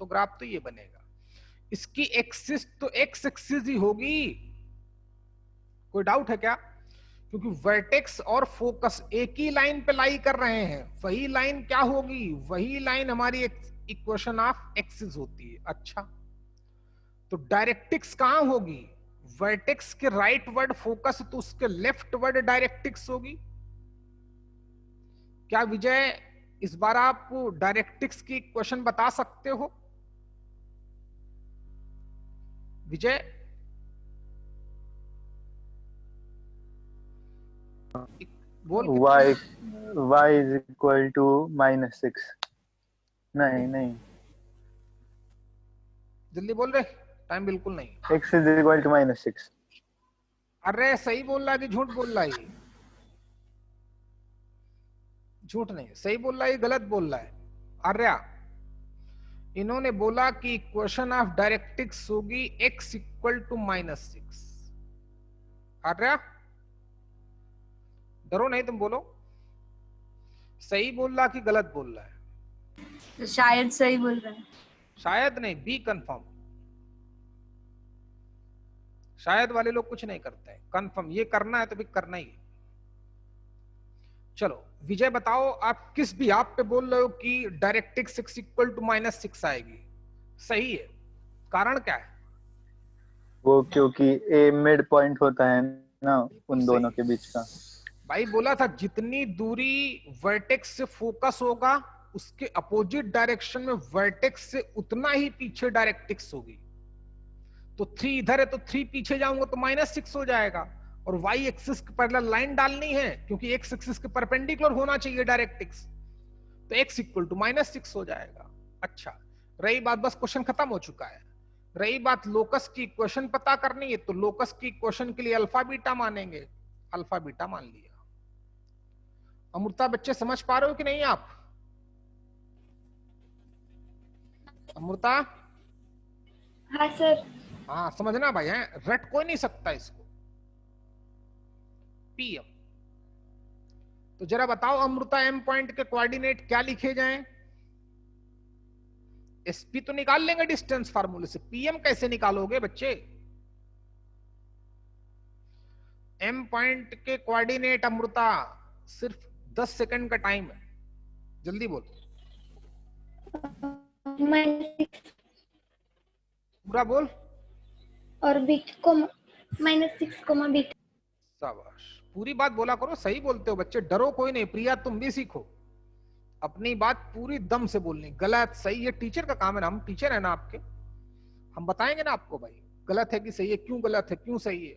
तो ग्राफ तो ये बनेगा, इसकी एक्सिस तो एक्स एक्सिस ही होगी, कोई डाउट है क्या, क्योंकि वर्टेक्स और फोकस एक ही लाइन पे लाई कर रहे हैं, वही लाइन क्या होगी, वही लाइन हमारी इक्वेशन ऑफ एक्सिस होती है। अच्छा, तो डायरेक्टिक्स कहां होगी, वर्टेक्स के राइट वर्ड फोकस, तो उसके लेफ्ट वर्ड डायरेक्टिक्स होगी। क्या विजय इस बार आप डायरेक्टिक्स की इक्वेशन बता सकते हो, विजय? बोल y is equal to -6। नहीं, जल्दी बोल रहे, टाइम बिल्कुल नहीं। x is equal to -6। अरे सही बोल रहा है कि झूठ बोल रहा है, झूठ नहीं, सही बोल रहा है, गलत बोल रहा है। आर्या, इन्होंने बोला कि इक्वेशन ऑफ डायरेक्टिक्स होगी x इक्वल टू -6। आर्या डरो नहीं, तुम बोलो सही बोल रहा कि गलत बोल रहा है। शायद सही बोल रहा है। शायद नहीं, बी कंफर्म। शायद वाले लोग कुछ नहीं करते हैं, कंफर्म ये करना है तो भी करना ही है। चलो विजय बताओ, आप किस भी आप पे बोल रहे हो कि डायरेक्टिक्स x इक्वल टू -6 आएगी, सही है, कारण क्या है? वो क्योंकि a मिड पॉइंट होता है ना उन दोनों के बीच का। भाई बोला था जितनी दूरी वर्टेक्स से फोकस होगा उसके अपोजिट डायरेक्शन में वर्टेक्स से उतना ही पीछे डायरेक्टिक्स होगी। तो 3 इधर है तो 3 पीछे जाऊंगा तो -6 हो जाएगा, और वाई एक्सिस के पैरेलल लाइन डालनी है क्योंकि एक्स एक्सिस के परपेंडिकुलर होना चाहिए डायरेक्टिक्स, तो x इक्वल टू -6 हो जाएगा। अच्छा, रही बात, बस क्वेश्चन खत्म हो चुका है। रही बात लोकस की इक्वेशन पता करनी है, तो लोकस की इक्वेशन के लिए अल्फा बीटा मानेंगे, अल्फा बीटा मान लिया। अमृता बच्चे समझ पा रहे हो कि नहीं आप? अमृता? हाँ सर। हाँ समझना भाई, है रट कोई नहीं सकता इसको। पीएम, तो जरा बताओ अमृता, एम पॉइंट के कोऑर्डिनेट क्या लिखे जाएं? एसपी तो निकाल लेंगे डिस्टेंस फार्मूले से, पीएम कैसे निकालोगे बच्चे? एम पॉइंट के कोऑर्डिनेट अमृता, सिर्फ 10 सेकंड का टाइम है, जल्दी बोल। -6 पूरा बोल, और बीट को -6 बीट। शाबाश, पूरी बात बोला करो, सही बोलते हो बच्चे, डरो कोई नहीं। प्रिया तुम भी सीखो, अपनी बात पूरी दम से बोलनी, गलत सही ये टीचर का काम है ना, हम टीचर है ना आपके, हम बताएंगे ना आपको भाई गलत है कि सही है, क्यों गलत है क्यों सही है,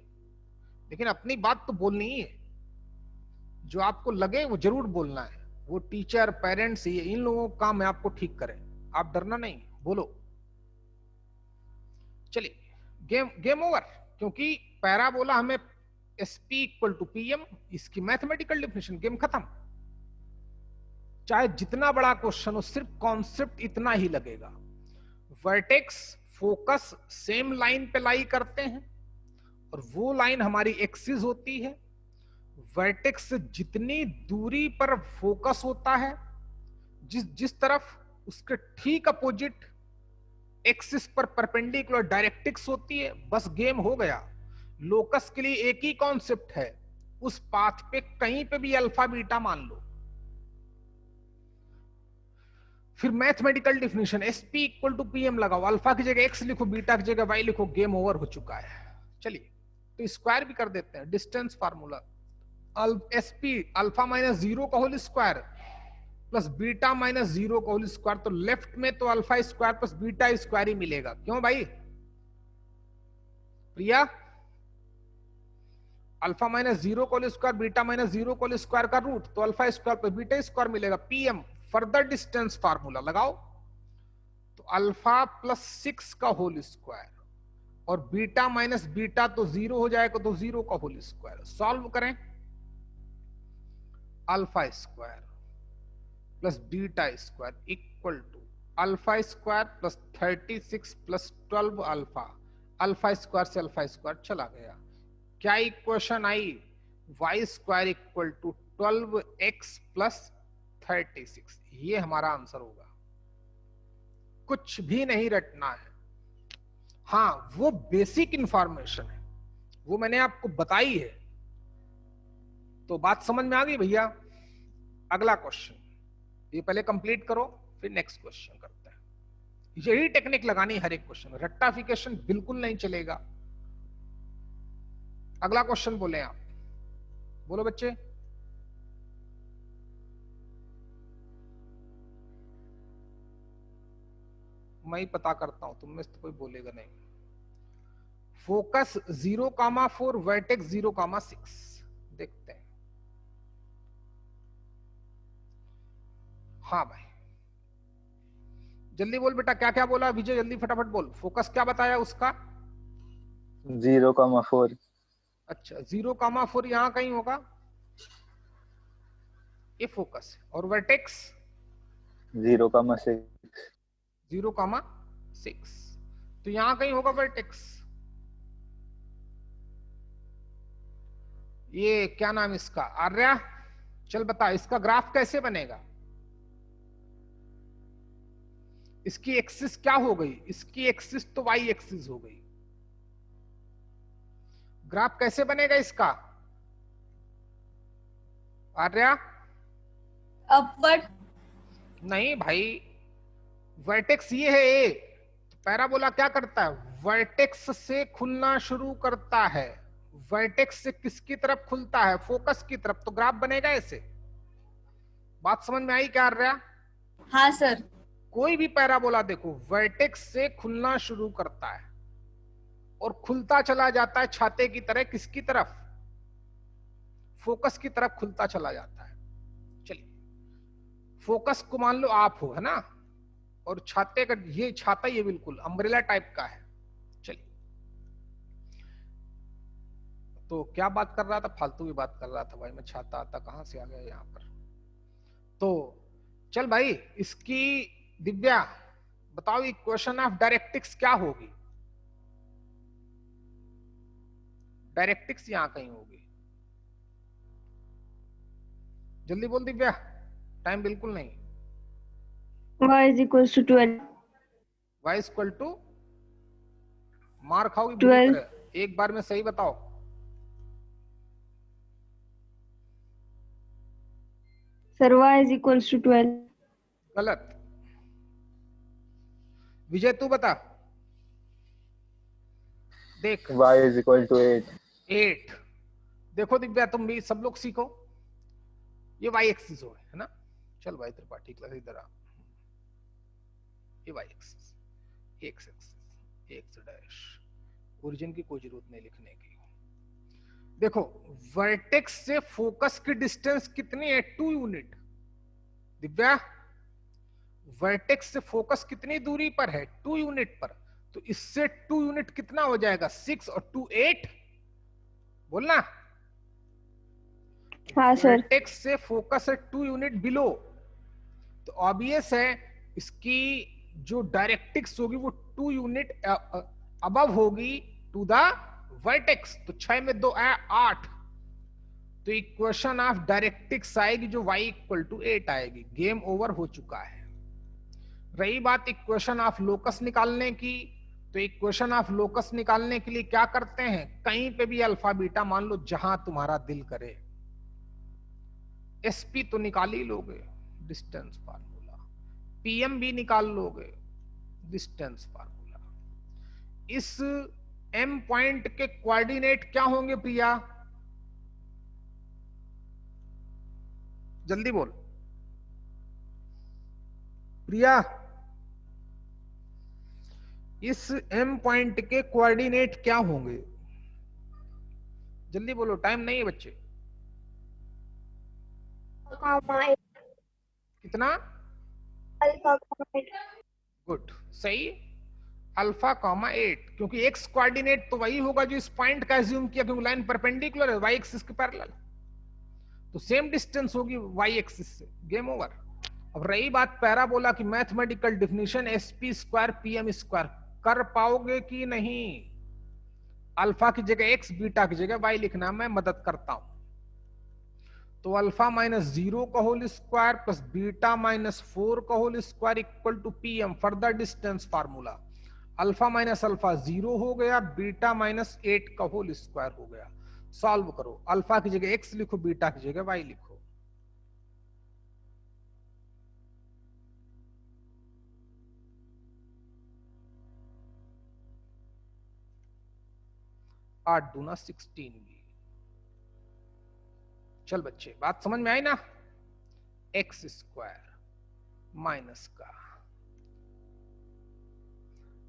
लेकिन अपनी बात तो बोलनी ही है, जो आपको लगे वो जरूर बोलना है। वो टीचर पेरेंट्स ये इन लोगों का काम है आपको ठीक करें, आप डरना नहीं, बोलो। चलिए गेम ओवर, क्योंकि पैराबोला हमें एसपी इक्वल टू पीएम, इसकी मैथमेटिकल डिफिनेशन, गेम खत्म। चाहे जितना बड़ा क्वेश्चन हो, सिर्फ कॉन्सेप्ट इतना ही लगेगा। वर्टेक्स फोकस सेम लाइन पे लाई करते हैं, और वो लाइन हमारी एक्सिस होती है, वर्टेक्स से जितनी दूरी पर फोकस होता है, जिस जिस तरफ, उसके ठीक अपोजिट एक्सिस पर परपेंडिकुलर डायरेक्ट्रिक्स होती है, बस गेम हो गया। लोकस के लिए एक ही कॉन्सेप्ट है, उस पाथ पे कहीं पे भी अल्फा बीटा मान लो। फिर mathematical definition SP equal to PM लगाओ, अल्फा की जगह एक्स लिखो, बीटा की जगह वाई लिखो, गेम ओवर हो चुका है। चलिए तो स्क्वायर भी कर देते हैं, distance formula SP alpha minus 0 का whole square plus beta minus 0 का होल स्क्वायर, तो लेफ्ट में तो alpha square plus beta square ही मिलेगा। क्यों भाई प्रिया? अल्फा माइनस 0 का होल स्क्वायर बीटा माइनस 0 का होल स्क्वायर का रूट, तो alpha square plus beta square मिलेगा। पीएम फर्दर डिस्टेंस फार्मूला लगाओ, तो अल्फा प्लस 6 का होल स्क्वायर और बीटा माइनस बीटा तो 0 हो जाएगा, तो 0 का होल स्क्वायर। सॉल्व करें, alpha square plus beta square equal to alpha square plus 36 प्लस 12 अल्फा, अल्फा स्क्वायर से अल्फा स्क्वायर चला गया। क्या इक्वेशन आई? Y square equal to 12x plus 36। ये हमारा आंसर होगा, कुछ भी नहीं रटना है। हाँ वो बेसिक इंफॉर्मेशन है, वो मैंने आपको बताई है, तो बात समझ में आ गई भैया। अगला क्वेश्चन, ये पहले कंप्लीट करो फिर नेक्स्ट क्वेश्चन करते हैं। यही टेक्निक लगानी हर एक क्वेश्चन, रट्टाफिकेशन बिल्कुल नहीं चलेगा। अगला क्वेश्चन बोले आप, बोलो बच्चे। मैं ही पता करता हूं, तुम में से तो कोई बोलेगा नहीं। फोकस 0,4 वर्टेक्स 0,6 देखते हैं। हाँ भाई जल्दी बोल बेटा, क्या क्या बोला विजय? जल्दी फटाफट बोल। फोकस क्या बताया उसका? 0,4। अच्छा 0,4 यहां कहीं होगा, ये फोकस है। और वर्टेक्स 0,6। 0,6 तो यहां कहीं होगा वर्टेक्स। ये क्या नाम इसका? आर्या चल बता, इसका ग्राफ कैसे बनेगा? इसकी एक्सिस क्या हो गई? इसकी एक्सिस तो वाई एक्सिस हो गई। ग्राफ कैसे बनेगा इसका आर्या? अपवर्ड। नहीं भाई, वर्टेक्स ये है ए, तो पैराबोला क्या करता है? वर्टेक्स से खुलना शुरू करता है। वर्टेक्स से किसकी तरफ खुलता है? फोकस की तरफ। तो ग्राफ बनेगा ऐसे। बात समझ में आई क्या आर्या? हाँ सर। कोई भी पैराबोला देखो, वर्टेक्स से खुलना शुरू करता है और खुलता चला जाता है छाते की तरह। किसकी तरफ? फोकस की तरफ खुलता चला जाता है। चलिए फोकस को मान लो आप हो, है ना, और छाते का ये छाता, ये बिल्कुल अम्ब्रेला टाइप का है। चलिए तो क्या बात कर रहा था? फालतू की बात कर रहा था भाई मैं। छाता आता कहां से आ गया यहां पर? तो चल भाई, इसकी दिव्या बताओ इक्वेशन ऑफ डायरेक्ट्रिक्स क्या होगी? डायरेक्ट्रिक्स यहां कहीं होगी, जल्दी बोल दिव्या, टाइम बिल्कुल नहीं। y is equals to 12। y equal to, मार खाओगी बुरी तरह। एक बार में सही बताओ। Sir y is equals to 12। गलत। विजय तू बता, देख। y is equal to 8। 8। देखो दिव्या तुम भी सब लोग सीखो, ये y एक्सिस हो है ना। चल भाई त्रिपाठी क्लास इधर आ। ये y axis, x axis, x dash. Origin की कोई जरूरत नहीं लिखने की। देखो वर्टेक्स से फोकस की डिस्टेंस कितनी है? 2 यूनिट। दिव्या वर्टेक्स से फोकस कितनी दूरी पर है? 2 यूनिट पर। तो इससे 2 यूनिट कितना हो जाएगा? 6 और 2 8। बोलना। हाँ सर। वर्टेक्स से फोकस है 2 यूनिट बिलो, तो ऑब्वियस है इसकी जो डायरेक्ट्रिक्स होगी वो 2 यूनिट अबव होगी टू द वर्टेक्स। तो 6 में 2 8, तो इक्वेशन ऑफ डायरेक्ट्रिक्स आएगी जो y इक्वल टू 8 आएगी। गेम ओवर हो चुका है। रही बात इक्वेशन ऑफ लोकस निकालने की, तो इक्वेशन ऑफ लोकस निकालने के लिए क्या करते हैं, कहीं पे भी अल्फा बीटा मान लो, जहां तुम्हारा दिल करे। एसपी तो निकाल ही लोगे, डिस्टेंस फार्मूला। पीएम भी निकाल लोगे, डिस्टेंस फार्मूला। इस एम पॉइंट के कोऑर्डिनेट क्या होंगे प्रिया, जल्दी बोल प्रिया। इस एम पॉइंट के कोऑर्डिनेट क्या होंगे, जल्दी बोलो, टाइम नहीं है बच्चे। कितना, गुड, सही, अल्फा कॉमा 8, क्योंकि एक्स कोऑर्डिनेट तो वही होगा जो इस पॉइंट का एज्यूम किया, क्योंकि लाइन परपेंडिकुलर है वाई एक्सिस के पैरेलल, तो सेम डिस्टेंस होगी वाई एक्सिस से। Game over. अब रही बात पैराबोला की mathematical definition, SP square PM square कर पाओगे कि नहीं। अल्फा की जगह एक्स, बीटा की जगह वाई लिखना, मैं मदद करता हूं। तो अल्फा माइनस 0 का whole square plus beta minus 4 का whole square equal to PM. Further distance formula, alpha minus alpha 0 हो गया, बीटा माइनस 8 का होल स्क्वायर हो गया। सॉल्व करो, अल्फा की जगह एक्स लिखो, बीटा की जगह वाई लिखो। 8 दूना 16 भी। चल बच्चे, बात समझ में आई ना। एक्स स्क्वायर माइनस का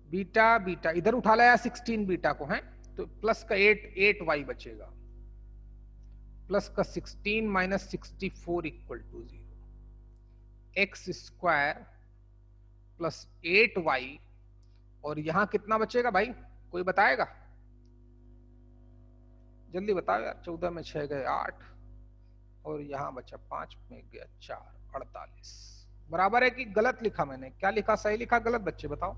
बीटा, बीटा इधर उठा लाया 16 बीटा को है, तो प्लस का 8 वाई बचेगा, प्लस का 16 minus 64 equal to 0। X square plus 8y, और यहां कितना बचेगा भाई, कोई बताएगा, जल्दी बताओ यार। 14 में 6 गए 8, और यहां बचा 5 में गया 4, 48। बराबर है कि गलत लिखा मैंने, क्या लिखा, सही लिखा गलत, बच्चे बताओ।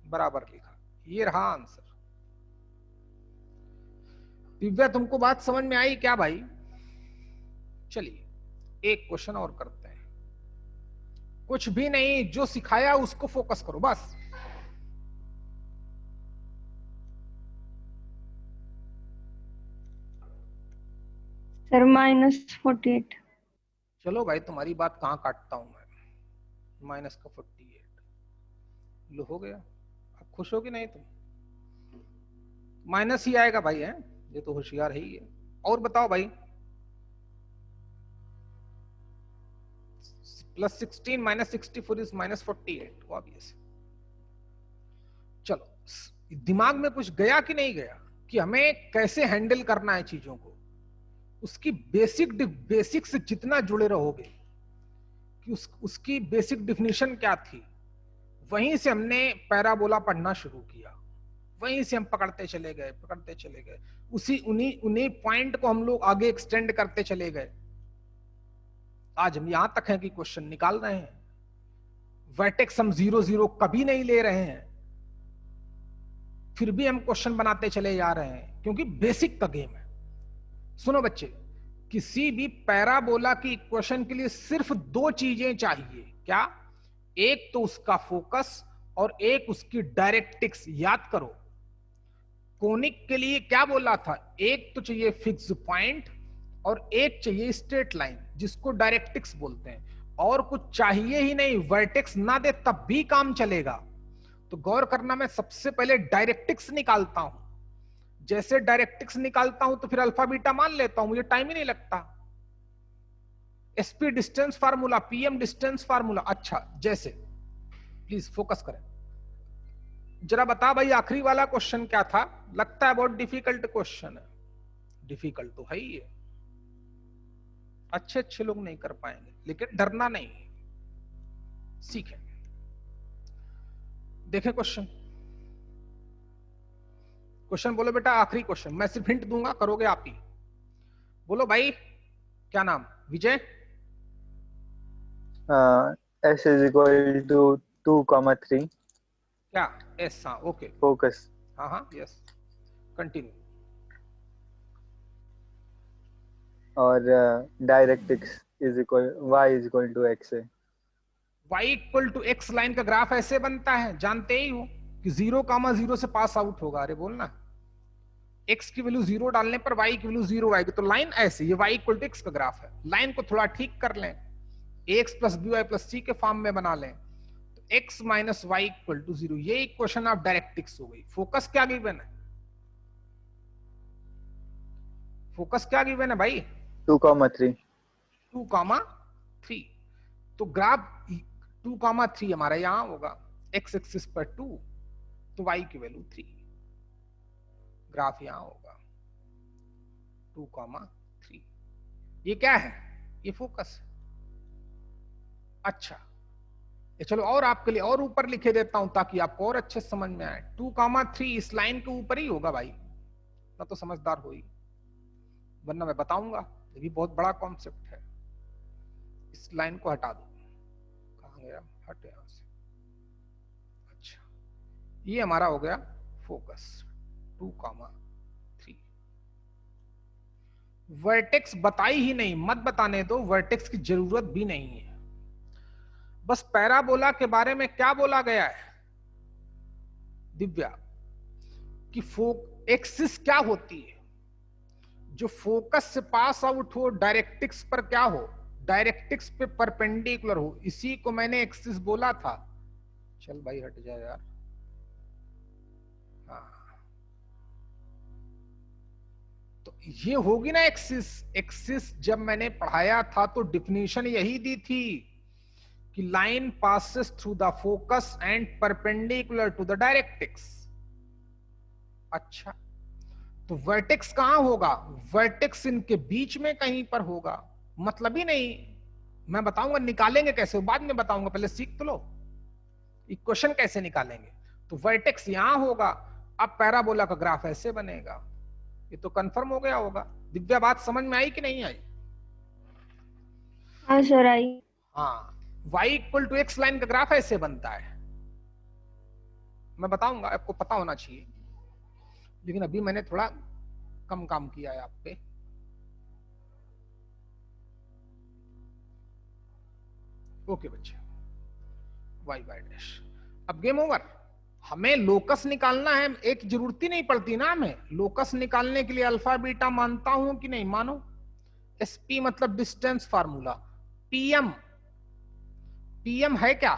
बराबर लिखा, ये रहा आंसर। दिव्या तुमको बात समझ में आई क्या भाई। चलिए एक क्वेश्चन और करते हैं। कुछ भी नहीं, जो सिखाया उसको फोकस करो बस। सर -48। चलो भाई, तुम्हारी बात कहां काटता हूं मैं, माइनस का 48 लो हो गया। अब खुश हो कि नहीं तुम, माइनस ही आएगा भाई, है ये तो होशियार है ही है। और बताओ भाई, plus 16 minus 64 is minus 48 obvious. चलो दिमाग में कुछ गया कि नहीं गया, कि हमें कैसे हैंडल करना है चीजों को, उसकी बेसिक से जितना जुड़े रहोगे, कि उसकी बेसिक डिफिनीशन क्या थी, वहीं से हमने पैराबोला पढ़ना शुरू किया, वहीं से हम पकड़ते चले गए, उन्हीं पॉइंट को हम लोग आगे एक्सटेंड करते चले गए। आज हम यहां तक हैं कि क्वेश्चन निकाल रहे हैं, वर्टेक्स हम 0 0 कभी नहीं ले रहे हैं, फिर भी हम क्वेश्चन बनाते चले जा रहे हैं, क्योंकि बेसिक का गेम है। सुनो बच्चे, किसी भी पैराबोला की इक्वेशन के लिए सिर्फ 2 चीजें चाहिए, क्या, एक तो उसका फोकस और एक उसकी डायरेक्ट्रिक्स। याद करो, कोनिक के लिए क्या बोला था, एक तो चाहिए फिक्स पॉइंट और एक चाहिए स्ट्रेट लाइन, जिसको डायरेक्ट्रिक्स बोलते हैं, और कुछ चाहिए ही नहीं, वर्टेक्स ना दे तब भी काम चलेगा। तो गौर करना, मैं सबसे पहले डायरेक्ट्रिक्स निकालता हूं, जैसे डायरेक्ट्रिक्स निकालता हूं तो फिर अल्फा बीटा मान लेता हूं, मुझे टाइम ही नहीं लगता। SP distance formula, PM distance formula. अच्छा, जैसे प्लीज फोकस करें जरा, बता भाई आखिरी वाला क्वेश्चन क्या था, लगता है बहुत डिफिकल्ट क्वेश्चन है। डिफिकल्ट तो है ही है, अच्छे लोग नहीं कर पाएंगे, लेकिन डरना नहीं, सीखें। देखें क्वेश्चन बोलो बेटा, आखिरी क्वेश्चन, मैं सिर्फ हिंट दूंगा, करोगे आप ही। बोलो भाई, क्या नाम, विजय। S is equal to 2, 3। क्या एस, हाँ ओके, फोकस। हाँ हाँ यस, कंटिन्यू। और direct x is equal y is equal to x है। y equal to x line का ग्राफ ऐसे बनता है, जानते ही हो कि 0,0 से पास आउट होगा। अरे बोलना, x की वैल्यू 0 डालने पर y की वैल्यू 0 आएगी, तो लाइन ऐसे, ये y इक्वल टू x का ग्राफ है। लाइन को थोड़ा ठीक कर लें, ax plus by plus c के फॉर्म में बना लें, तो x minus y equal to 0। ये इक्वेशन ऑफ डायरेक्ट्रिक्स हो गई। फोकस क्या गिवन है? फोकस क्या गिवन है भाई? 2,3। 2,3। तो ग्राफ 2,3 हमारा यहां होगा, x एक्सिस पर 2, तो y की वैल्यू 3। ग्राफ यहां होगा 2,3। ये क्या है? ये फोकस। अच्छा, ये चलो और आपके लिए और ऊपर लिखे देता हूं ताकि आपको और अच्छे समझ में आए। 2,3 इस लाइन के ऊपर ही होगा भाई, ना तो समझदार हो ही, वरना मैं बताऊंगा। ये भी बहुत बड़ा कॉन्सेप्ट है। इस लाइन को हटा दो, कहां गया? हट यहां से। अच्छा, ये हमारा हो गया फोकस 2,3। वर्टेक्स बताई ही नहीं, मत बताने दो, वर्टेक्स की जरूरत भी नहीं है। बस पैराबोला के बारे में क्या बोला गया है दिव्या, कि एक्सिस क्या होती है? जो फोकस से पास आउट हो, डायरेक्ट्रिक्स पर क्या हो? डायरेक्ट्रिक्स पे परपेंडिकुलर हो, इसी को मैंने एक्सिस बोला था। चल भाई हट जा यार। हाँ, तो ये होगी ना एक्सिस। एक्सिस जब मैंने पढ़ाया था तो डिफिनीशन यही दी थी कि line passes through the focus and perpendicular to the directrix. अच्छा, तो वर्टेक्स कहां होगा? वर्टेक्स इनके बीच में कहीं पर होगा। मतलब ही नहीं, मैं बताऊंगा निकालेंगे कैसे, बाद में बताऊंगा, पहले सीख तो लो इक्वेशन कैसे निकालेंगे। तो वर्टेक्स यहां होगा, अब पैराबोला का ग्राफ ऐसे बनेगा। ये तो कंफर्म हो गया होगा। दिव्या बात समझ में आई कि नहीं आई? हाँ सर आई। हाँ, y equal to x line का ग्राफ ऐसे बनता है। मैं बताऊंगा, आपको पता होना चाहिए, लेकिन अभी मैंने थोड़ा कम काम किया है आप पे। ओके बच्चे, y y डैश। अब गेम ओवर। हमें लोकस निकालना है, एक जरूरत ही नहीं पड़ती ना हमें लोकस निकालने के लिए। अल्फा बीटा मानता हूं कि नहीं मानो? एसपी मतलब डिस्टेंस फार्मूला। पीएम, पीएम है क्या?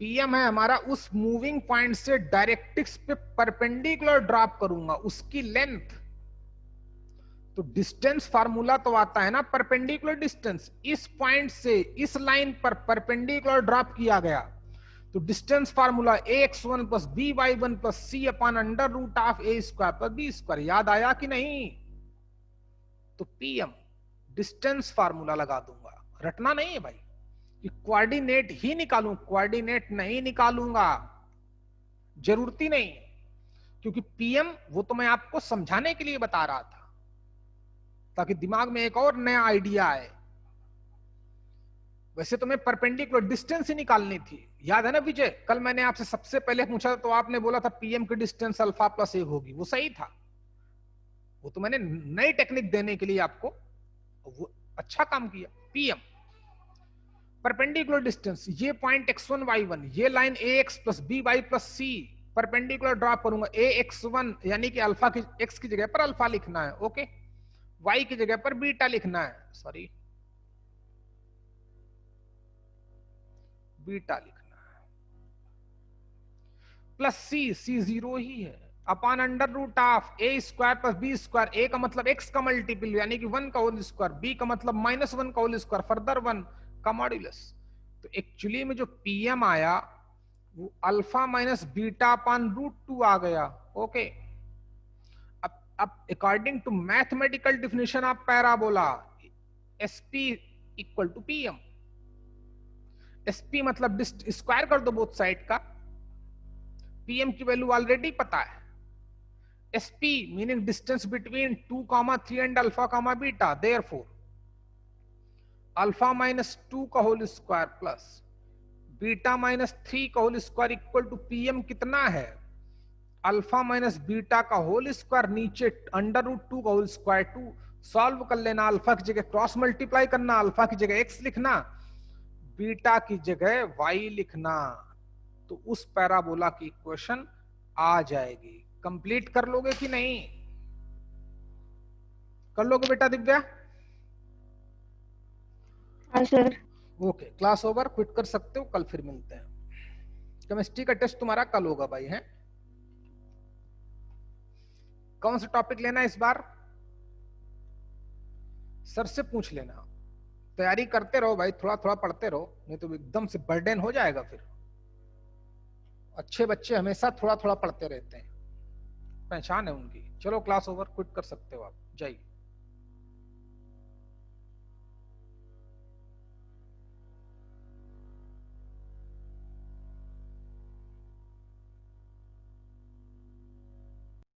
पीएम है हमारा उस मूविंग पॉइंट से डायरेक्ट्रिक्स पे परपेंडिकुलर ड्रॉप करूंगा, उसकी लेंथ। तो डिस्टेंस फार्मूला तो आता है ना, परपेंडिकुलर डिस्टेंस। इस पॉइंट से इस लाइन पर परपेंडिकुलर ड्रॉप किया गया, तो distance formula ax1 plus by1 plus c upon under root of a square plus b square. याद आया कि नहीं? तो पीएम डिस्टेंस फार्मूला लगा दूंगा, रटना नहीं है भाई कि कोऑर्डिनेट ही निकालूं, कोऑर्डिनेट नहीं निकालूंगा, जरूरत ही नहीं, क्योंकि पीएम वो तो मैं आपको समझाने के लिए बता रहा था ताकि दिमाग में एक और नया आइडिया आए। वैसे तो मैं परपेंडिकुलर डिस्टेंस ही निकालनी थी। याद है ना विजय, कल मैंने आपसे सबसे पहले पूछा तो आपने बोला था पीएम की डिस्टेंस अल्फा प्लस 1 होगी, वो सही था। वो तो मैंने नई टेक्निक देने के लिए आपको, वो अच्छा काम किया। पीएम परपेंडिकुलर डिस्टेंस, ये पॉइंट x1 y1, ये line ax plus by plus c, perpendicular drop करूंगा ax1, यानी कि अल्फा की x की जगह पर अल्फा लिखना है, ओके, y की जगह पर बीटा लिखना है, सॉरी बीटा लिखना है, प्लस c 0 ही है, upon under root of a square plus b square. a का मतलब x का मल्टीपल यानी कि 1 का होल स्क्वायर, b का मतलब -1 का होल स्क्वायर, फर्दर 1 का मॉड्यूलस। तो एक्चुअली में जो पीएम आया वो अल्फा माइनस बीटा अपॉन √2 आ गया, ओके। अब according to mathematical definition of parabola, SP equal to PM. SP मतलब स्क्वायर कर दो बोथ साइड का, पीएम की वैल्यू ऑलरेडी पता है। SP meaning distance between 2,3 and alpha beta, therefore alpha minus 2 का whole square plus beta minus 3 का whole square equal to PM कितना है? अल्फा माइनस बीटा का होल स्क्वायर, नीचे √2 का होल स्क्वायर 2, सॉल्व कर लेना, अल्फा की जगह क्रॉस मल्टीप्लाई करना, अल्फा की जगह x लिखना, बीटा की जगह y लिखना, तो उस पैराबोला की इक्वेशन आ जाएगी। कंप्लीट कर लोगे कि नहीं? कर लोगे बेटा दिव्या? हाँ sir. Okay, class over, quit कर सकते हो, कल फिर मिलते हैं। केमिस्ट्री का टेस्ट तुम्हारा कल होगा भाई, है? कौन सा टॉपिक लेना है इस बार? सर से पूछ लेना, तैयारी करते रहो भाई, थोड़ा थोड़ा पढ़ते रहो, नहीं तो एकदम से बर्डन हो जाएगा फिर। अच्छे बच्चे हमेशा थोड़ा थोड़ा पढ़ते रहते हैं, पहचान है उनकी। चलो क्लास ओवर, क्विट कर सकते हो आप, जाइए।